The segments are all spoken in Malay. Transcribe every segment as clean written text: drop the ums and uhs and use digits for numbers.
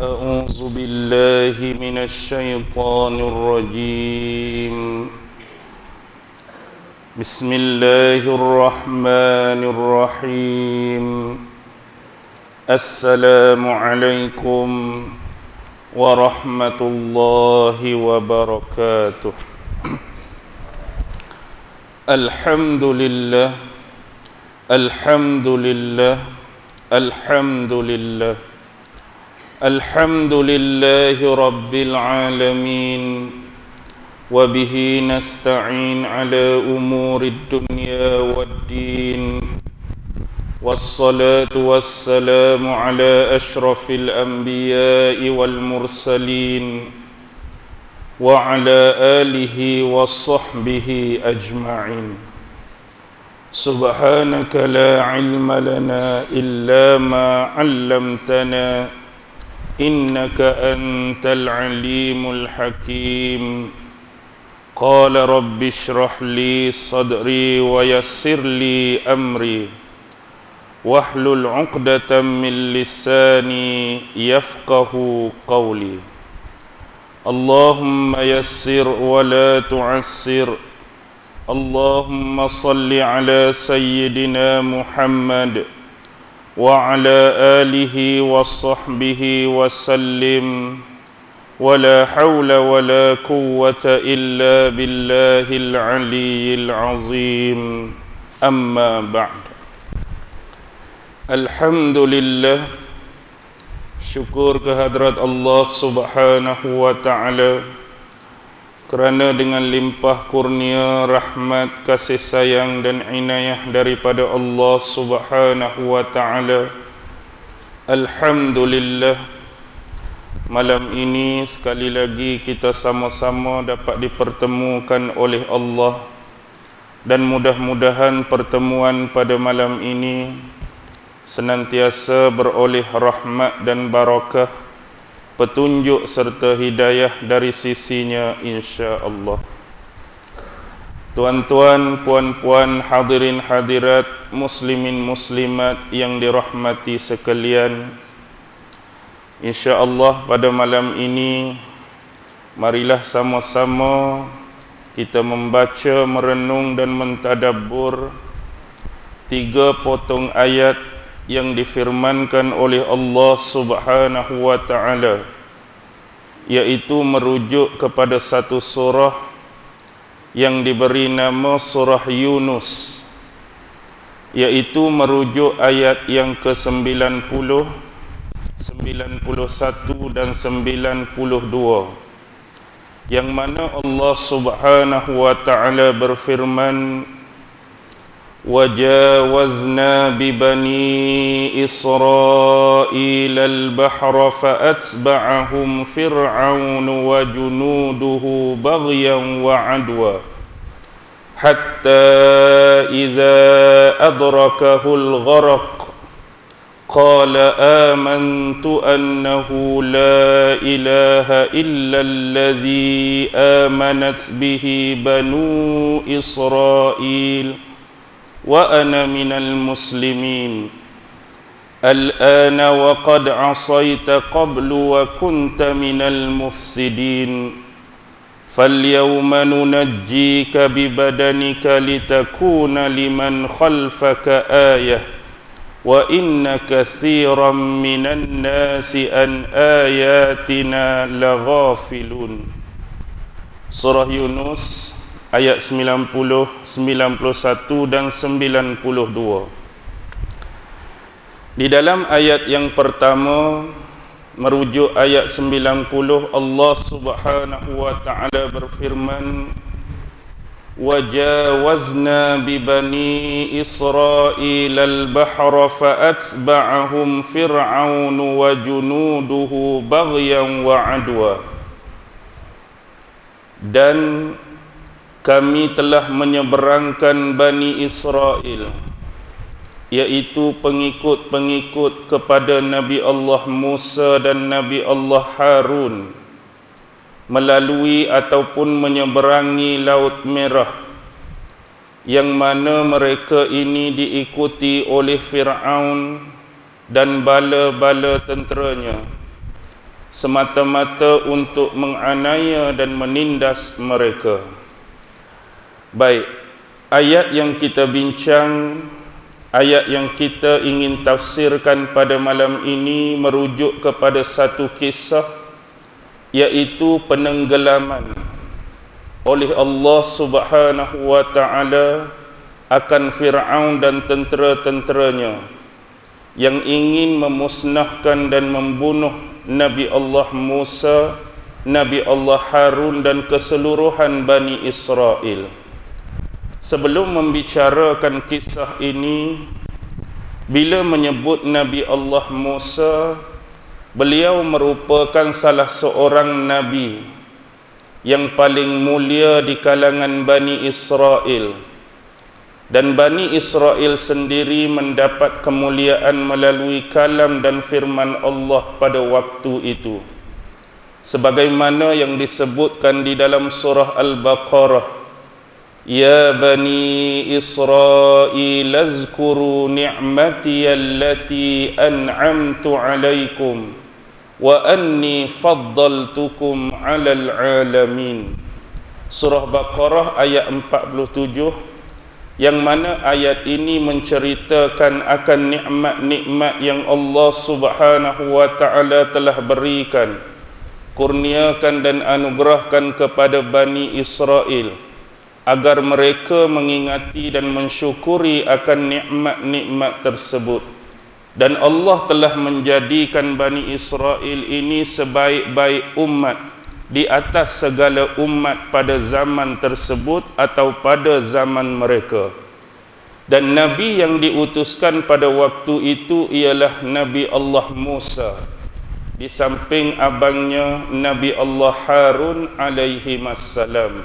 أعوذ بالله من الشيطان الرجيم بسم الله الرحمن الرحيم السلام عليكم ورحمة الله وبركاته الحمد لله الحمد لله الحمد لله الحمد لله رب العالمين وبه نستعين على أمور الدنيا والدين والصلاة والسلام على أشرف الأنبياء والمرسلين وعلى آله وصحبه أجمعين سبحانك لا علم لنا إلا ما علمتنا إنك أنت العليم الحكيم قال رب اشرح لي صدري ويسر لي أمري واحلل عقدة من لساني يفقه قولي اللهم يسر ولا تعسر اللهم صل على سيدنا محمد وعلى آله وصحبه وسلم ولا حول ولا قوة إلا بالله العلي العظيم أما بعد الحمد لله syukur kehadrat Allah subhanahu wa ta'ala kerana dengan limpah kurnia, rahmat, kasih sayang dan inayah daripada Allah subhanahu wa ta'ala, alhamdulillah, malam ini sekali lagi kita sama-sama dapat dipertemukan oleh Allah. Dan mudah-mudahan pertemuan pada malam ini senantiasa beroleh rahmat dan barakah, petunjuk serta hidayah dari sisinya insya-Allah. Tuan-tuan, puan-puan, hadirin hadirat, muslimin muslimat yang dirahmati sekalian, insya-Allah pada malam ini marilah sama-sama kita membaca, merenung dan mentadabbur 3 potong ayat yang difirmankan oleh Allah subhanahu wa ta'ala, yaitu merujuk kepada satu surah yang diberi nama surah Yunus, yaitu merujuk ayat yang ke-90, 91 dan 92, yang mana Allah subhanahu wa ta'ala berfirman, وَجَاوَزْنَا بِبَنِي إِسْرَائِيلَ الْبَحْرَ فَأَتْبَعَهُمْ فِرْعَوْنُ وَجُنُودُهُ بَغْيًا وَعَدْوًا حَتَّى إِذَا أَدْرَكَهُ الْغَرَقُ قَالَ آمَنْتُ أَنَّهُ لَا إِلَهَ إِلَّا الَّذِي آمَنَتْ بِهِ بَنُو إِسْرَائِيلَ وأنا من المسلمين الآن وقد عصيت قبل وكنت من المفسدين فاليوم ننجيك ببدنك لتكون لمن خلفك آية وإن كثيرا من الناس عن آياتنا لغافلون. Surah Yunus ayat 90, 91 dan 92. Di dalam ayat yang pertama merujuk ayat 90, Allah subhanahu wa ta'ala berfirman, وَجَاوَزْنَا بِبَنِي إِسْرَائِيلَ الْبَحْرَ فَأَتْبَعَهُمْ فِرْعَوْنُ وَجُنُودُهُ بَغْيًا وَعَدْوًا. Dan kami telah menyeberangkan Bani Israel, yaitu pengikut-pengikut kepada Nabi Allah Musa dan Nabi Allah Harun, melalui ataupun menyeberangi Laut Merah, yang mana mereka ini diikuti oleh Fir'aun dan bala-bala tenteranya, semata-mata untuk menganiaya dan menindas mereka. Baik, ayat yang kita bincang, ayat yang kita ingin tafsirkan pada malam ini merujuk kepada satu kisah, yaitu penenggelaman oleh Allah Subhanahu wa ta'ala akan Fir'aun dan tentera-tenteranya yang ingin memusnahkan dan membunuh Nabi Allah Musa, Nabi Allah Harun dan keseluruhan Bani Israel. Sebelum membicarakan kisah ini, bila menyebut Nabi Allah Musa, beliau merupakan salah seorang Nabi yang paling mulia di kalangan Bani Israel. Dan Bani Israel sendiri mendapat kemuliaan melalui kalam dan firman Allah pada waktu itu, sebagaimana yang disebutkan di dalam surah Al-Baqarah, Ya Bani Israel azkuru ni'mati allati an'amtu alaikum wa anni faddaltukum 'alal 'alamin. Surah Baqarah ayat 47, yang mana ayat ini menceritakan akan nikmat-nikmat yang Allah Subhanahu wa ta'ala telah berikan, kurniakan dan anugerahkan kepada Bani Israel, agar mereka mengingati dan mensyukuri akan nikmat-nikmat tersebut. Dan Allah telah menjadikan Bani Israel ini sebaik-baik umat di atas segala umat pada zaman tersebut atau pada zaman mereka. Dan Nabi yang diutuskan pada waktu itu ialah Nabi Allah Musa, di samping abangnya Nabi Allah Harun alaihi wassalam.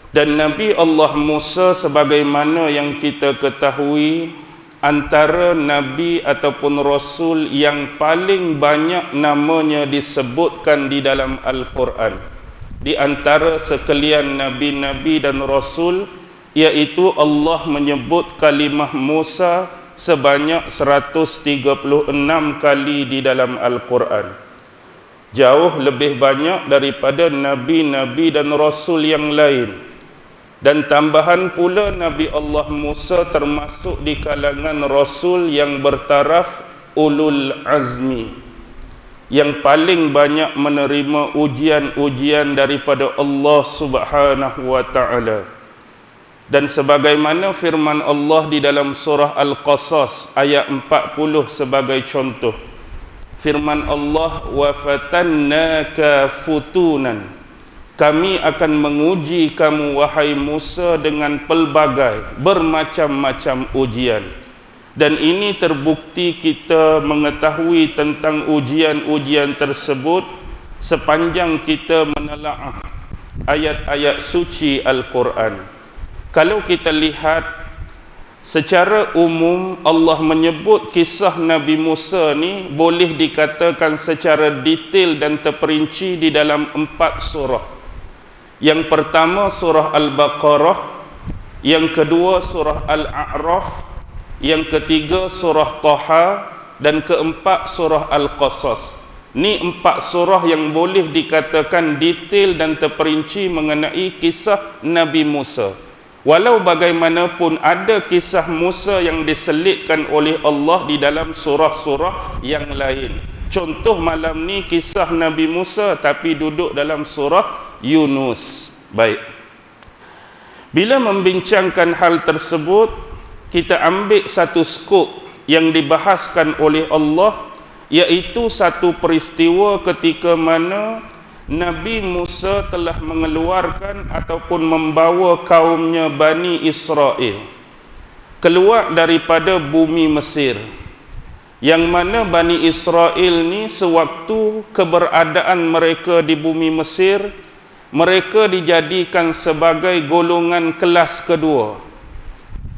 Dan Nabi Allah Musa, sebagaimana yang kita ketahui, antara Nabi ataupun Rasul yang paling banyak namanya disebutkan di dalam Al-Quran, di antara sekalian Nabi-Nabi dan Rasul, iaitu Allah menyebut kalimah Musa sebanyak 136 kali di dalam Al-Quran. Jauh lebih banyak daripada Nabi-Nabi dan Rasul yang lain. Dan tambahan pula, Nabi Allah Musa termasuk di kalangan Rasul yang bertaraf ulul azmi, yang paling banyak menerima ujian-ujian daripada Allah Subhanahu wa ta'ala. Dan sebagaimana firman Allah di dalam surah Al-Qasas ayat 40 sebagai contoh, firman Allah, wa fatannaka futunan, kami akan menguji kamu wahai Musa dengan pelbagai bermacam-macam ujian. Dan ini terbukti kita mengetahui tentang ujian-ujian tersebut sepanjang kita menelaah ayat-ayat suci Al-Quran. Kalau kita lihat secara umum, Allah menyebut kisah Nabi Musa ni boleh dikatakan secara detail dan terperinci di dalam 4 surah. Yang pertama surah Al-Baqarah, yang kedua surah Al-A'raf, yang ketiga surah Taha, dan keempat surah Al-Qasas. Ni 4 surah yang boleh dikatakan detail dan terperinci mengenai kisah Nabi Musa. Walau bagaimanapun ada kisah Musa yang diselitkan oleh Allah di dalam surah-surah yang lain. Contoh malam ni kisah Nabi Musa tapi duduk dalam surah Yunus. Baik, bila membincangkan hal tersebut, kita ambil satu skop yang dibahaskan oleh Allah, iaitu satu peristiwa ketika mana Nabi Musa telah mengeluarkan ataupun membawa kaumnya Bani Israel keluar daripada bumi Mesir, yang mana Bani Israel ni sewaktu keberadaan mereka di bumi Mesir, mereka dijadikan sebagai golongan kelas kedua.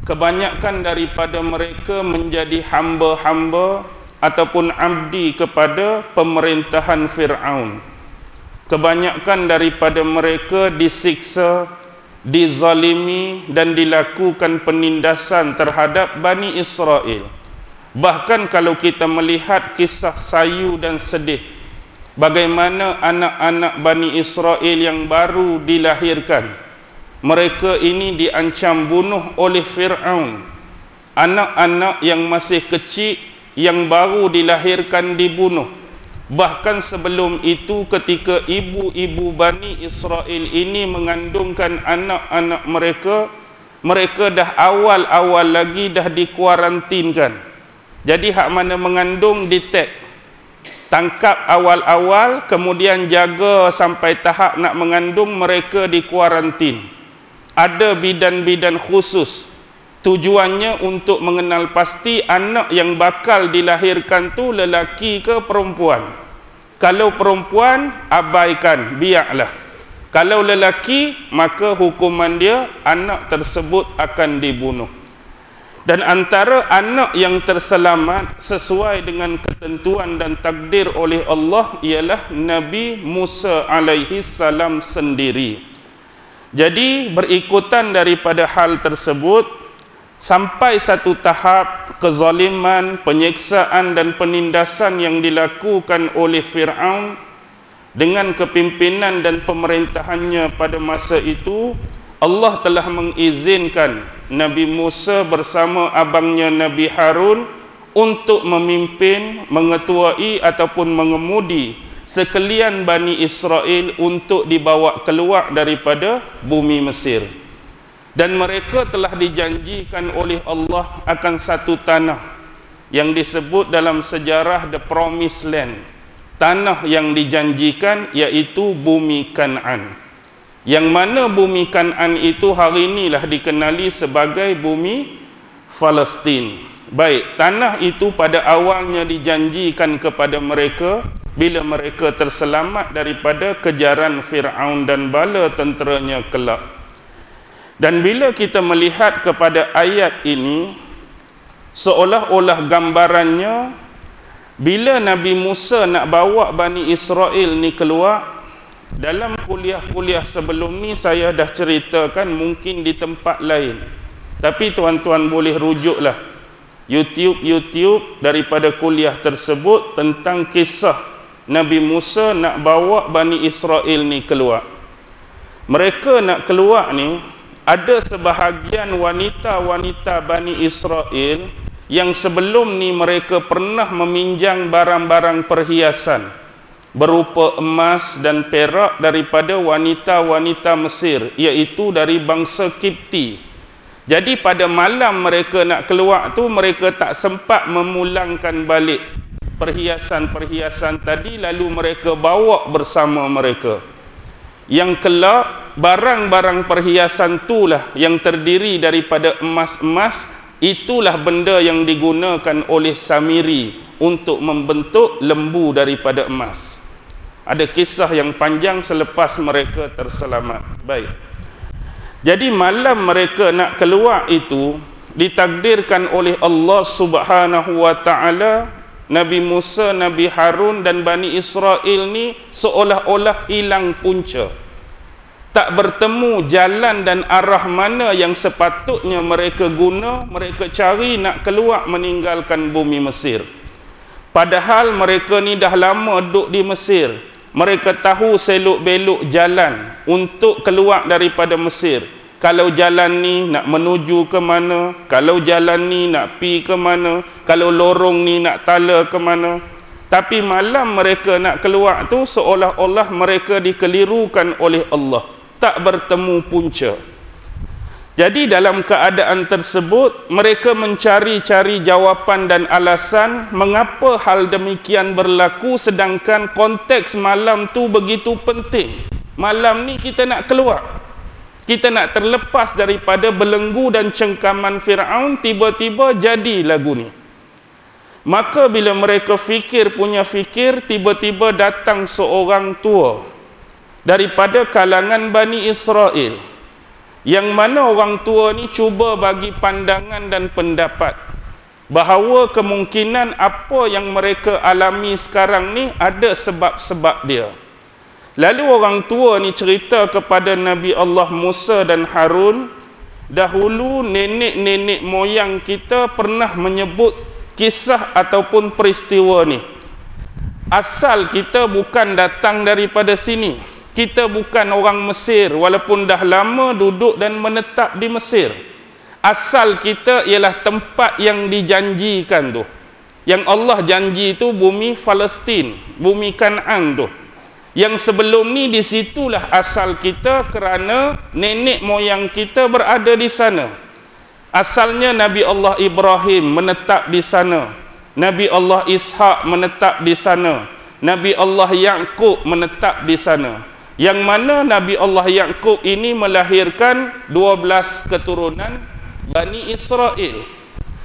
Kebanyakan daripada mereka menjadi hamba-hamba ataupun abdi kepada pemerintahan Fir'aun. Kebanyakan daripada mereka disiksa, dizalimi dan dilakukan penindasan terhadap Bani Israel. Bahkan kalau kita melihat kisah sayu dan sedih bagaimana anak-anak Bani Israel yang baru dilahirkan, mereka ini diancam bunuh oleh Fir'aun. Anak-anak yang masih kecil yang baru dilahirkan dibunuh. Bahkan sebelum itu ketika ibu-ibu Bani Israel ini mengandungkan anak-anak mereka, mereka dah awal-awal lagi dah dikuarantinkan. Jadi hak mana mengandung detect, tangkap awal-awal, kemudian jaga sampai tahap nak mengandung, mereka dikuarantin. Ada bidan-bidan khusus, tujuannya untuk mengenal pasti anak yang bakal dilahirkan tu lelaki ke perempuan. Kalau perempuan, abaikan, biarlah. Kalau lelaki, maka hukuman dia, anak tersebut akan dibunuh. Dan antara anak yang terselamat sesuai dengan ketentuan dan takdir oleh Allah ialah Nabi Musa alaihi salam sendiri. Jadi berikutan daripada hal tersebut, sampai satu tahap kezaliman, penyiksaan dan penindasan yang dilakukan oleh Fir'aun dengan kepimpinan dan pemerintahannya pada masa itu, Allah telah mengizinkan Nabi Musa bersama abangnya Nabi Harun untuk memimpin, mengetuai ataupun mengemudi sekalian Bani Israel untuk dibawa keluar daripada bumi Mesir. Dan mereka telah dijanjikan oleh Allah akan satu tanah yang disebut dalam sejarah The Promised Land. Tanah yang dijanjikan iaitu bumi Kan'an. Yang mana bumi Kan'an itu hari inilah dikenali sebagai bumi Palestin. Baik, tanah itu pada awalnya dijanjikan kepada mereka bila mereka terselamat daripada kejaran Fir'aun dan bala tenteranya kelak. Dan bila kita melihat kepada ayat ini, seolah-olah gambarannya bila Nabi Musa nak bawa Bani Israel ni keluar, dalam kuliah-kuliah sebelum ni saya dah ceritakan mungkin di tempat lain. Tapi tuan-tuan boleh rujuklah YouTube daripada kuliah tersebut tentang kisah Nabi Musa nak bawa Bani Israel ni keluar. Mereka nak keluar ni, ada sebahagian wanita-wanita Bani Israel yang sebelum ni mereka pernah meminjam barang-barang perhiasan berupa emas dan perak daripada wanita-wanita Mesir, iaitu dari bangsa Kipti. Jadi pada malam mereka nak keluar tu, mereka tak sempat memulangkan balik perhiasan-perhiasan tadi, lalu mereka bawa bersama mereka. Yang kelak barang-barang perhiasan itulah yang terdiri daripada emas-emas, itulah benda yang digunakan oleh Samiri untuk membentuk lembu daripada emas. Ada kisah yang panjang selepas mereka terselamat. Baik. Jadi malam mereka nak keluar itu ditakdirkan oleh Allah Subhanahu wa taala, Nabi Musa, Nabi Harun dan Bani Israel ni seolah-olah hilang punca. Tak bertemu jalan dan arah mana yang sepatutnya mereka guna, mereka cari nak keluar meninggalkan bumi Mesir. Padahal mereka ni dah lama duduk di Mesir. Mereka tahu selok-belok jalan untuk keluar daripada Mesir. Kalau jalan ni nak menuju ke mana, kalau jalan ni nak pi ke mana, kalau lorong ni nak tala ke mana. Tapi malam mereka nak keluar tu seolah-olah mereka dikelirukan oleh Allah, tak bertemu punca. Jadi dalam keadaan tersebut mereka mencari-cari jawapan dan alasan mengapa hal demikian berlaku, sedangkan konteks malam tu begitu penting. Malam ni kita nak keluar, kita nak terlepas daripada belenggu dan cengkaman Fir'aun, tiba-tiba jadi lagu ni. Maka bila mereka fikir punya fikir, tiba-tiba datang seorang tua daripada kalangan Bani Israel, yang mana orang tua ni cuba bagi pandangan dan pendapat bahawa kemungkinan apa yang mereka alami sekarang ni ada sebab-sebab dia. Lalu orang tua ni cerita kepada Nabi Allah Musa dan Harun, dahulu nenek-nenek moyang kita pernah menyebut kisah ataupun peristiwa ni. asal kita bukan datang daripada sini. Kita bukan orang Mesir walaupun dah lama duduk dan menetap di Mesir. Asal kita ialah tempat yang dijanjikan tu. Yang Allah janji tu bumi Palestin, bumi Kanaan tu. Yang sebelum ni di situlah asal kita kerana nenek moyang kita berada di sana. Asalnya Nabi Allah Ibrahim menetap di sana. Nabi Allah Ishak menetap di sana. Nabi Allah Yaqub menetap di sana. Yang mana Nabi Allah Yaqub ini melahirkan 12 keturunan Bani Israel.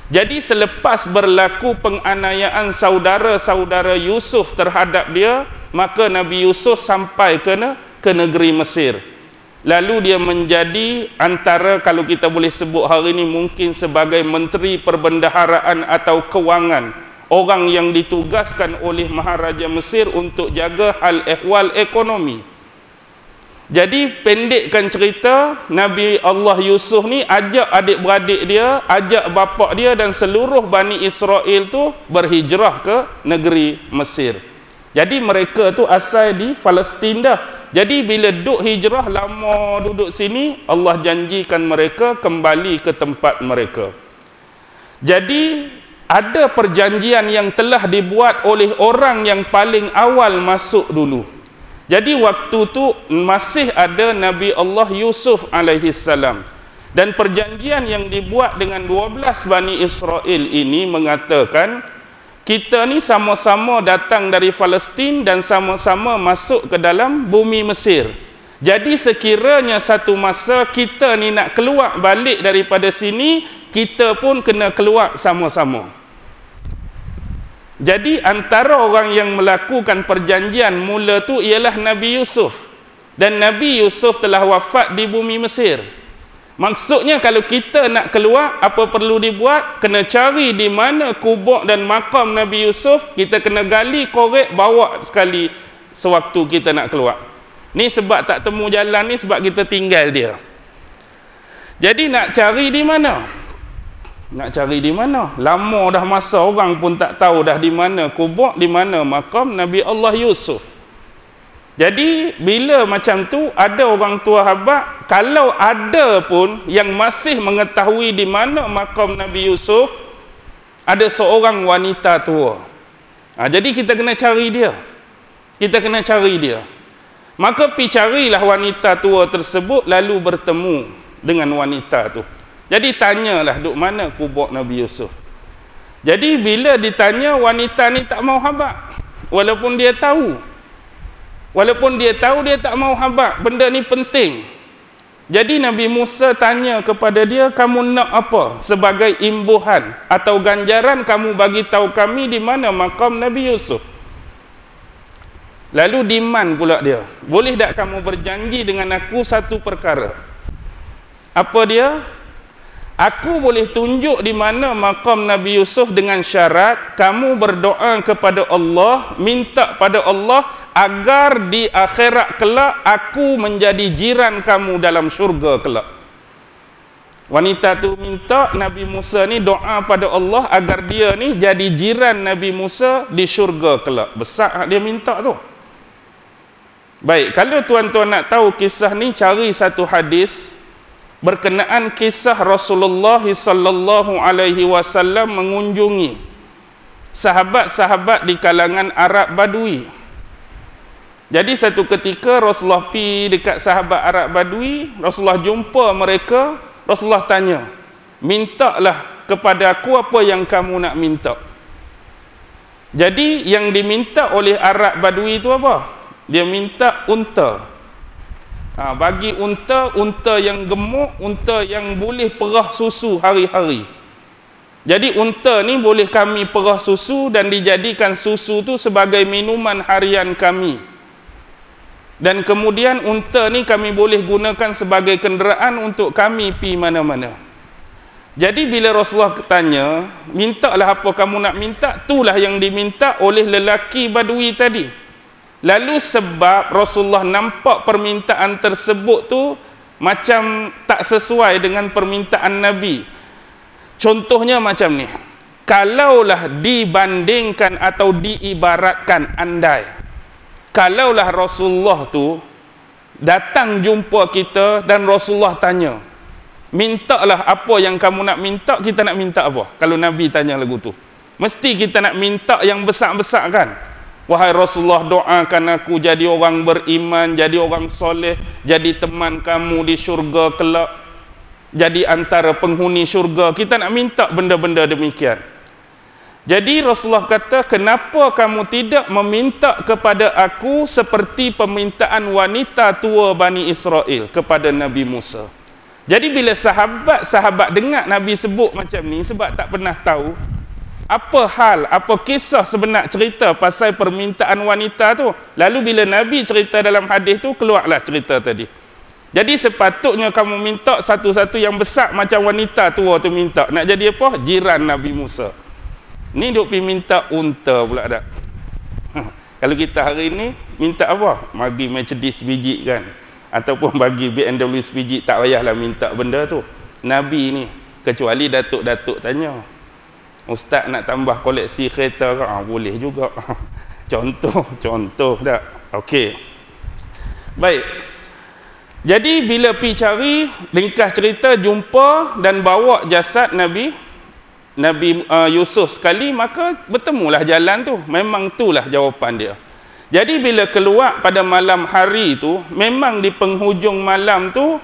Jadi selepas berlaku penganiayaan saudara-saudara Yusuf terhadap dia, maka Nabi Yusuf sampai ke negeri Mesir. Lalu dia menjadi antara, kalau kita boleh sebut hari ini, mungkin sebagai menteri perbendaharaan atau kewangan, orang yang ditugaskan oleh Maharaja Mesir untuk jaga hal ehwal ekonomi. Jadi pendekkan cerita, Nabi Allah Yusuf ni ajak adik-beradik dia, ajak bapa dia dan seluruh Bani Israel tu berhijrah ke negeri Mesir. Jadi mereka tu asal di Palestin dah. Jadi bila duduk hijrah lama duduk sini, Allah janjikan mereka kembali ke tempat mereka. Jadi ada perjanjian yang telah dibuat oleh orang yang paling awal masuk dulu. Jadi waktu tu masih ada Nabi Allah Yusuf alaihi salam. Dan perjanjian yang dibuat dengan 12 Bani Israel ini mengatakan, kita ni sama-sama datang dari Palestin dan sama-sama masuk ke dalam bumi Mesir. Jadi sekiranya satu masa kita ni nak keluar balik daripada sini, kita pun kena keluar sama-sama. Jadi antara orang yang melakukan perjanjian mula tu ialah Nabi Yusuf. Dan Nabi Yusuf telah wafat di bumi Mesir. Maksudnya kalau kita nak keluar, apa perlu dibuat? Kena cari di mana kubur dan makam Nabi Yusuf, kita kena gali, korek, bawa sekali sewaktu kita nak keluar. Ni sebab tak temu jalan ni, sebab kita tinggal dia. Jadi nak cari di mana? Nak cari di mana? Lama dah masa, orang pun tak tahu dah di mana kubur, di mana makam Nabi Allah Yusuf. Jadi bila macam tu, ada orang tua habaq, kalau ada pun yang masih mengetahui di mana makam Nabi Yusuf, ada seorang wanita tua. Jadi kita kena cari dia. Kita kena cari dia. Maka pi carilah wanita tua tersebut, lalu bertemu dengan wanita tu. Jadi tanyalah duk mana kubur Nabi Yusuf. Jadi bila ditanya, wanita ni tak mau habaq. Walaupun dia tahu. Walaupun dia tahu, dia tak mau habaq. Benda ni penting. Jadi Nabi Musa tanya kepada dia, kamu nak apa sebagai imbuhan atau ganjaran kamu bagi tahu kami di mana makam Nabi Yusuf? Lalu demand pula dia. Boleh tak kamu berjanji dengan aku satu perkara? Apa dia? Aku boleh tunjuk di mana makam Nabi Yusuf dengan syarat kamu berdoa kepada Allah, minta pada Allah agar di akhirat kelak aku menjadi jiran kamu dalam syurga kelak. Wanita tu minta Nabi Musa ni doa pada Allah agar dia ni jadi jiran Nabi Musa di syurga kelak. Besar dia minta tu. Baik, kalau tuan-tuan nak tahu kisah ni, cari satu hadis berkenaan kisah Rasulullah sallallahu alaihi wasallam mengunjungi sahabat-sahabat di kalangan Arab Badui. Jadi satu ketika Rasulullah pi dekat sahabat Arab Badui, Rasulullah jumpa mereka, Rasulullah tanya, mintalah kepada aku apa yang kamu nak minta. Jadi yang diminta oleh Arab Badui itu apa? Dia minta unta. Bagi unta yang gemuk, unta yang boleh perah susu hari-hari. Jadi unta ni boleh kami perah susu dan dijadikan susu tu sebagai minuman harian kami. Dan kemudian unta ni kami boleh gunakan sebagai kenderaan untuk kami pi mana-mana. Jadi bila Rasulullah tanya, mintalah apa kamu nak minta, itulah yang diminta oleh lelaki Badui tadi. Lalu sebab Rasulullah nampak permintaan tersebut tu macam tak sesuai dengan permintaan Nabi. Contohnya macam ni. kalaulah dibandingkan atau diibaratkan, andai kalaulah Rasulullah tu datang jumpa kita dan Rasulullah tanya, mintalah apa yang kamu nak minta, kita nak minta apa? Kalau Nabi tanya lagu tu, mesti kita nak minta yang besar-besar kan? Wahai Rasulullah, doakan aku jadi orang beriman, jadi orang soleh, jadi teman kamu di syurga kelak, jadi antara penghuni syurga. Kita nak minta benda-benda demikian. Jadi Rasulullah kata, kenapa kamu tidak meminta kepada aku seperti permintaan wanita tua Bani Israel kepada Nabi Musa? Jadi bila sahabat-sahabat dengar Nabi sebut macam ni, sebab tak pernah tahu apa hal, apa kisah sebenar cerita pasal permintaan wanita tu. Lalu bila Nabi cerita dalam hadis tu, keluarlah cerita tadi. Jadi sepatutnya kamu minta satu-satu yang besar macam wanita tua tu minta. Nak jadi apa? Jiran Nabi Musa. Ni duk pergi minta unta pula dak. Kalau kita hari ni minta apa? Bagi Mercedes biji kan, ataupun bagi BMW biji, tak payahlah minta benda tu. Nabi ni, kecuali datuk-datuk tanya, ustaz nak tambah koleksi kereta ke? Boleh juga. Contoh dak. Okey. Baik. Jadi bila pergi cari, ringkas cerita, jumpa dan bawa jasad Nabi Yusuf sekali, maka bertemulah jalan tu. Memang itulah jawapan dia. Jadi bila keluar pada malam hari tu, memang di penghujung malam tu,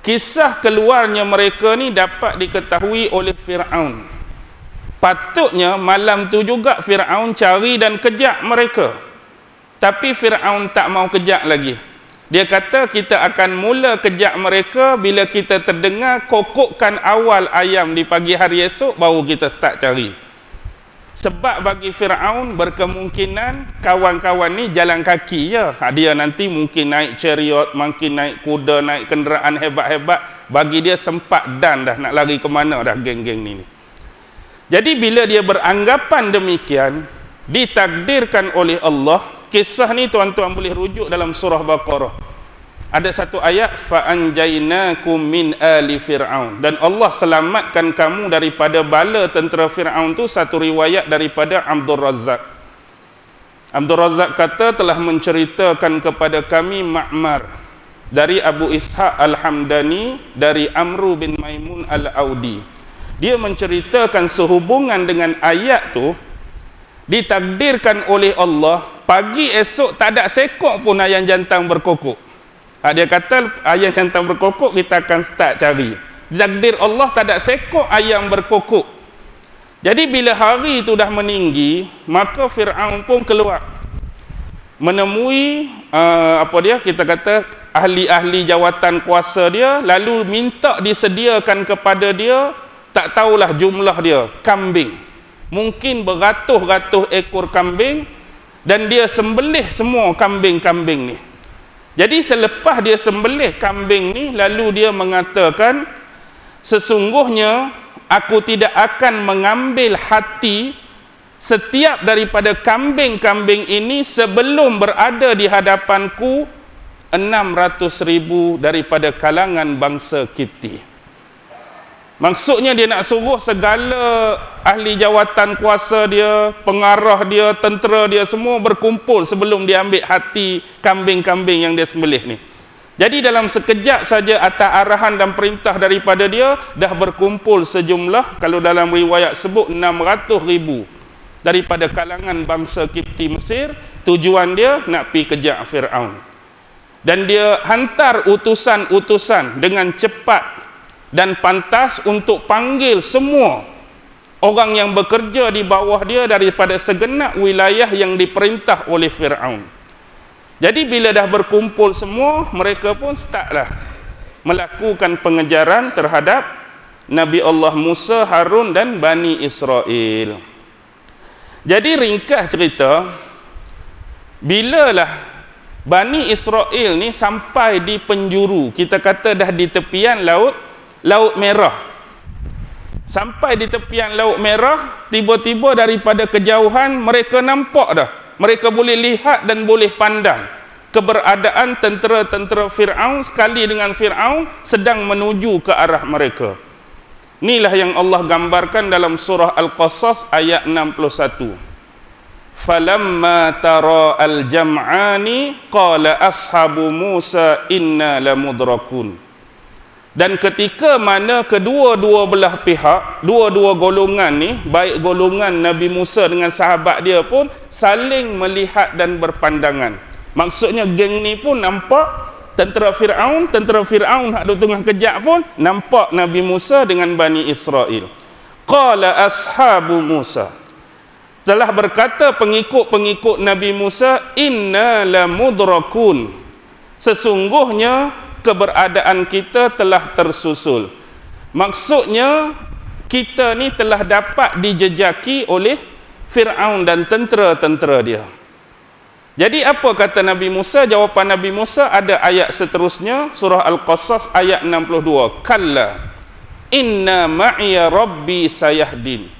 kisah keluarnya mereka ni dapat diketahui oleh Fir'aun. Patutnya malam tu juga Fir'aun cari dan kejar mereka. Tapi Fir'aun tak mau kejar lagi. Dia kata, kita akan mula kejar mereka bila kita terdengar kokokkan awal ayam di pagi hari esok, baru kita start cari. Sebab bagi Fir'aun berkemungkinan kawan-kawan ni jalan kaki je. Dia nanti mungkin naik chariot, mungkin naik kuda, naik kenderaan hebat-hebat. Bagi dia sempat dan dah nak lari ke mana dah geng-geng ni. Jadi bila dia beranggapan demikian, ditakdirkan oleh Allah. Kisah ni tuan-tuan boleh rujuk dalam surah Baqarah. Ada satu ayat, fa'anjainakum min ali fir'aun, dan Allah selamatkan kamu daripada bala tentera Fir'aun tu. Satu riwayat daripada Abdul Razzaq. Abdul Razzaq kata, telah menceritakan kepada kami Ma'mar dari Abu Ishaq Al-Hamdani dari Amru bin Maimun Al-Audi. Dia menceritakan sehubungan dengan ayat tu, ditakdirkan oleh Allah, pagi esok tak ada sekok pun ayam jantan berkokok. Dia kata ayam jantan berkokok, kita akan start cari. Takdir Allah tak ada sekok ayam berkokok. Jadi bila hari itu dah meninggi, maka Fir'aun pun keluar menemui kita kata ahli-ahli jawatan kuasa dia, lalu minta disediakan kepada dia, tak tahulah jumlah dia, kambing. Mungkin beratus-ratus ekor kambing, dan dia sembelih semua kambing-kambing ni. Jadi selepas dia sembelih kambing ni, lalu dia mengatakan, sesungguhnya aku tidak akan mengambil hati setiap daripada kambing-kambing ini sebelum berada di hadapanku 600,000 daripada kalangan bangsa Kipti. Maksudnya dia nak suruh segala ahli jawatan kuasa dia, pengarah dia, tentera dia, semua berkumpul sebelum dia ambil hati kambing-kambing yang dia sembelih ni. Jadi dalam sekejap saja atas arahan dan perintah daripada dia, dah berkumpul sejumlah, kalau dalam riwayat sebut 600,000 daripada kalangan bangsa Kipti Mesir. Tujuan dia nak pergi kejar Fir'aun. Dan dia hantar utusan-utusan dengan cepat dan pantas untuk panggil semua orang yang bekerja di bawah dia daripada segenap wilayah yang diperintah oleh Fir'aun. Jadi bila dah berkumpul semua, mereka pun startlah melakukan pengejaran terhadap Nabi Allah Musa, Harun dan Bani Israel. Jadi ringkas cerita, bilalah Bani Israel ni sampai di penjuru, kita kata dah di tepian Laut Merah. Sampai di tepian Laut Merah, tiba-tiba daripada kejauhan mereka nampak dah. Mereka boleh lihat dan boleh pandang keberadaan tentera-tentera Fir'aun sekali dengan Fir'aun sedang menuju ke arah mereka. Inilah yang Allah gambarkan dalam surah Al-Qasas ayat 61. Falamma tara al-jam'ani qala ashabu Musa inna lamudrakun. Dan ketika mana kedua-dua belah pihak, dua-dua golongan ni, baik golongan Nabi Musa dengan sahabat dia pun saling melihat dan berpandangan. Maksudnya geng ni pun nampak tentera Fir'aun hak duk tengah kejap pun nampak Nabi Musa dengan Bani Israel. Qala ashabu Musa, telah berkata pengikut-pengikut Nabi Musa, inna lamudrakun, sesungguhnya keberadaan kita telah tersusul. Maksudnya kita ni telah dapat dijejaki oleh Fir'aun dan tentera-tentera dia. Jadi apa kata Nabi Musa? Jawapan Nabi Musa ada ayat seterusnya, surah Al-Qasas ayat 62. Kalla inna ma'iya rabbi sayahdin.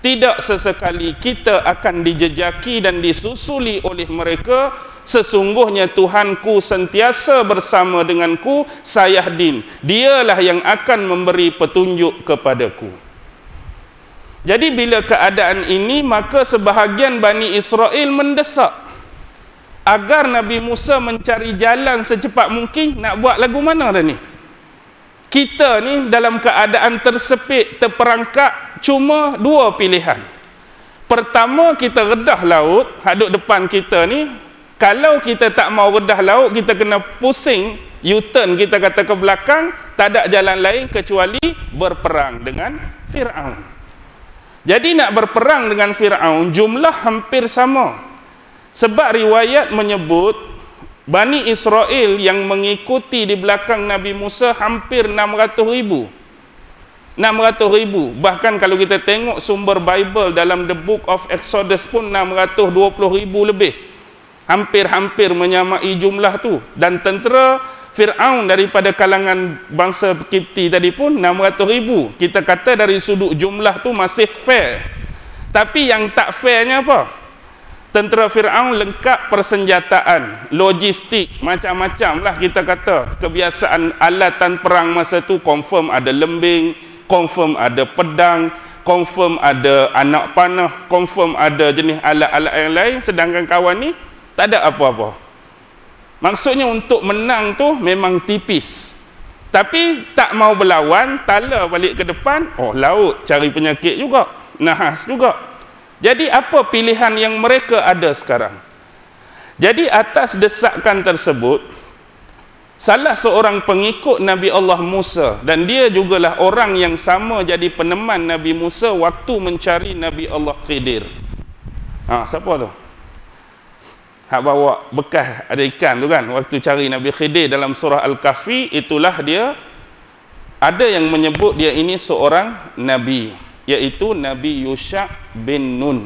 Tidak sesekali kita akan dijejaki dan disusuli oleh mereka, sesungguhnya Tuhanku sentiasa bersama denganku, sayahdin, dialah yang akan memberi petunjuk kepadaku. Jadi bila keadaan ini, maka sebahagian Bani Israel mendesak agar Nabi Musa mencari jalan secepat mungkin. Nak buat lagu mana dah ni? Kita ni dalam keadaan tersepit, terperangkap, cuma dua pilihan. Pertama, kita redah laut, hadut depan kita ni. Kalau kita tak mau redah laut, kita kena pusing, U-turn kita kata ke belakang, tak ada jalan lain kecuali berperang dengan Fir'aun. Jadi nak berperang dengan Fir'aun, jumlah hampir sama. Sebab riwayat menyebut Bani Israel yang mengikuti di belakang Nabi Musa hampir 600,000. 600,000. Bahkan kalau kita tengok sumber Bible dalam the book of Exodus pun 620,000 lebih. Hampir-hampir menyamai jumlah tu. Dan tentera Fir'aun daripada kalangan bangsa Kipti tadi pun 600,000. Kita kata dari sudut jumlah tu masih fair. Tapi yang tak fairnya apa? Tentera Fir'aun lengkap persenjataan, logistik, macam-macam lah kita kata. Kebiasaan alatan perang masa tu confirm ada lembing, confirm ada pedang, confirm ada anak panah, confirm ada jenis alat-alat yang lain. Sedangkan kawan ni tak ada apa-apa. Maksudnya untuk menang tu memang tipis. Tapi tak mau berlawan, tala balik ke depan, oh laut, cari penyakit juga, nahas juga. Jadi apa pilihan yang mereka ada sekarang? Jadi atas desakan tersebut, salah seorang pengikut Nabi Allah Musa, dan dia jugalah orang yang sama jadi peneman Nabi Musa waktu mencari Nabi Allah Khidir. Siapa tu? Hak bawa bekas ada ikan tu kan, waktu cari Nabi Khidir dalam surah Al-Kahfi, itulah dia. Ada yang menyebut dia ini seorang Nabi, iaitu Nabi Yusha' bin Nun.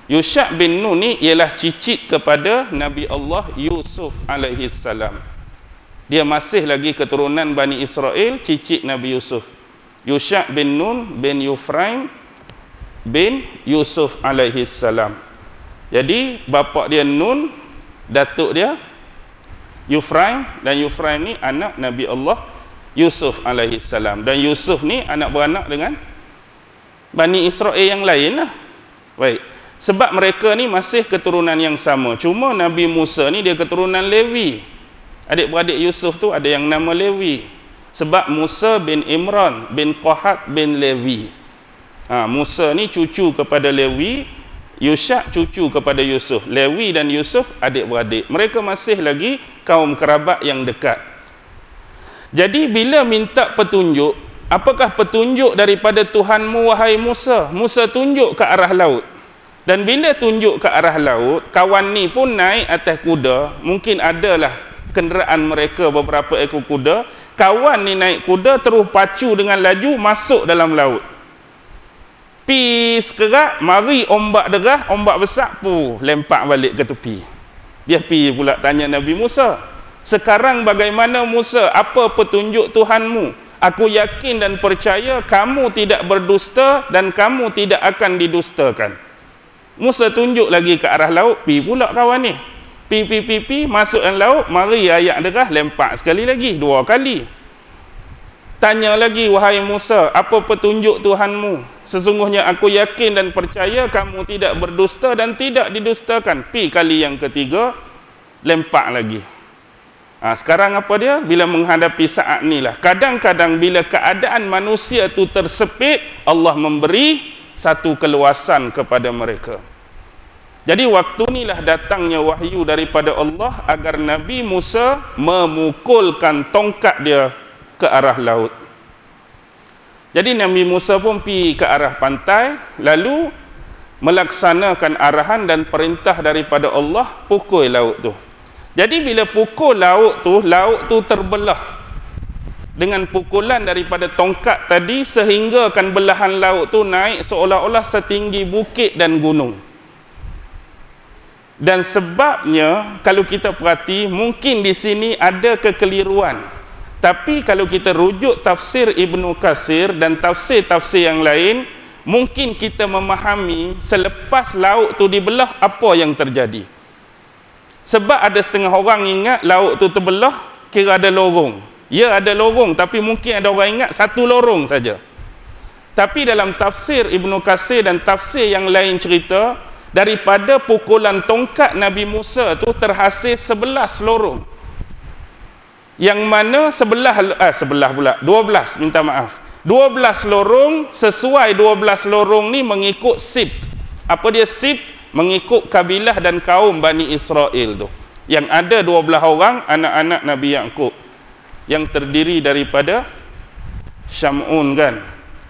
Yusha' bin Nun ni ialah cicit kepada Nabi Allah Yusuf alaihi salam. Dia masih lagi keturunan Bani Israel, cicit Nabi Yusuf. Yusha' bin Nun bin Yufraim bin Yusuf alaihi salam. Jadi bapa dia Nun, datuk dia Yufraim, dan Yufraim ni anak Nabi Allah Yusuf alaihi salam. Dan Yusuf ni anak beranak dengan Bani Israel yang lain lah. Baik. Sebab mereka ni masih keturunan yang sama. Cuma Nabi Musa ni dia keturunan Lewi. Adik-beradik Yusuf tu ada yang nama Lewi. Sebab Musa bin Imran bin Qahat bin Lewi. Musa ni cucu kepada Lewi, Yusha' cucu kepada Yusuf. Lewi dan Yusuf adik-beradik. Mereka masih lagi kaum kerabat yang dekat. Jadi bila minta petunjuk, apakah petunjuk daripada Tuhanmu wahai Musa? Musa tunjuk ke arah laut. Dan bila tunjuk ke arah laut, kawan ni pun naik atas kuda. Mungkin adalah kenderaan mereka beberapa ekor kuda. Kawan ni naik kuda terus pacu dengan laju masuk dalam laut. Pi sekerak, mari ombak derah, ombak besar pun lempak balik ke tepi. Dia pi pula tanya Nabi Musa, sekarang bagaimana Musa? Apa petunjuk Tuhanmu? Aku yakin dan percaya kamu tidak berdusta dan kamu tidak akan didustakan. Musa tunjuk lagi ke arah laut, pi pula kawan ni. Pi masuk dalam laut, mari ayak derah lempak sekali lagi, 2 kali. Tanya lagi, wahai Musa, apa petunjuk Tuhanmu? Sesungguhnya aku yakin dan percaya kamu tidak berdusta dan tidak didustakan. Pi kali yang ketiga, lempak lagi. Sekarang apa dia? Bila menghadapi saat ni lah. Kadang-kadang bila keadaan manusia tu tersepit, Allah memberi satu keluasan kepada mereka. Jadi waktu inilah datangnya wahyu daripada Allah agar Nabi Musa memukulkan tongkat dia ke arah laut. Jadi Nabi Musa pun pergi ke arah pantai, lalu melaksanakan arahan dan perintah daripada Allah, pukul laut tu. Jadi bila pukul laut tu terbelah dengan pukulan daripada tongkat tadi, sehingga kan belahan laut tu naik seolah-olah setinggi bukit dan gunung. Dan sebabnya kalau kita perhati, mungkin di sini ada kekeliruan. Tapi kalau kita rujuk tafsir Ibnu Katsir dan tafsir-tafsir yang lain, mungkin kita memahami selepas laut tu dibelah apa yang terjadi. Sebab ada setengah orang ingat laut tu terbelah kira ada lorong. Ya, ada lorong, tapi mungkin ada orang ingat satu lorong saja. Tapi dalam tafsir Ibnu Katsir dan tafsir yang lain cerita, daripada pukulan tongkat Nabi Musa tu terhasil 11 lorong. Yang mana 12 lorong, sesuai 12 lorong ni mengikut sibt. Apa dia sibt? Mengikut kabilah dan kaum Bani Israel tu. Yang ada 12 orang anak-anak Nabi Yaqub yang terdiri daripada Syamun kan.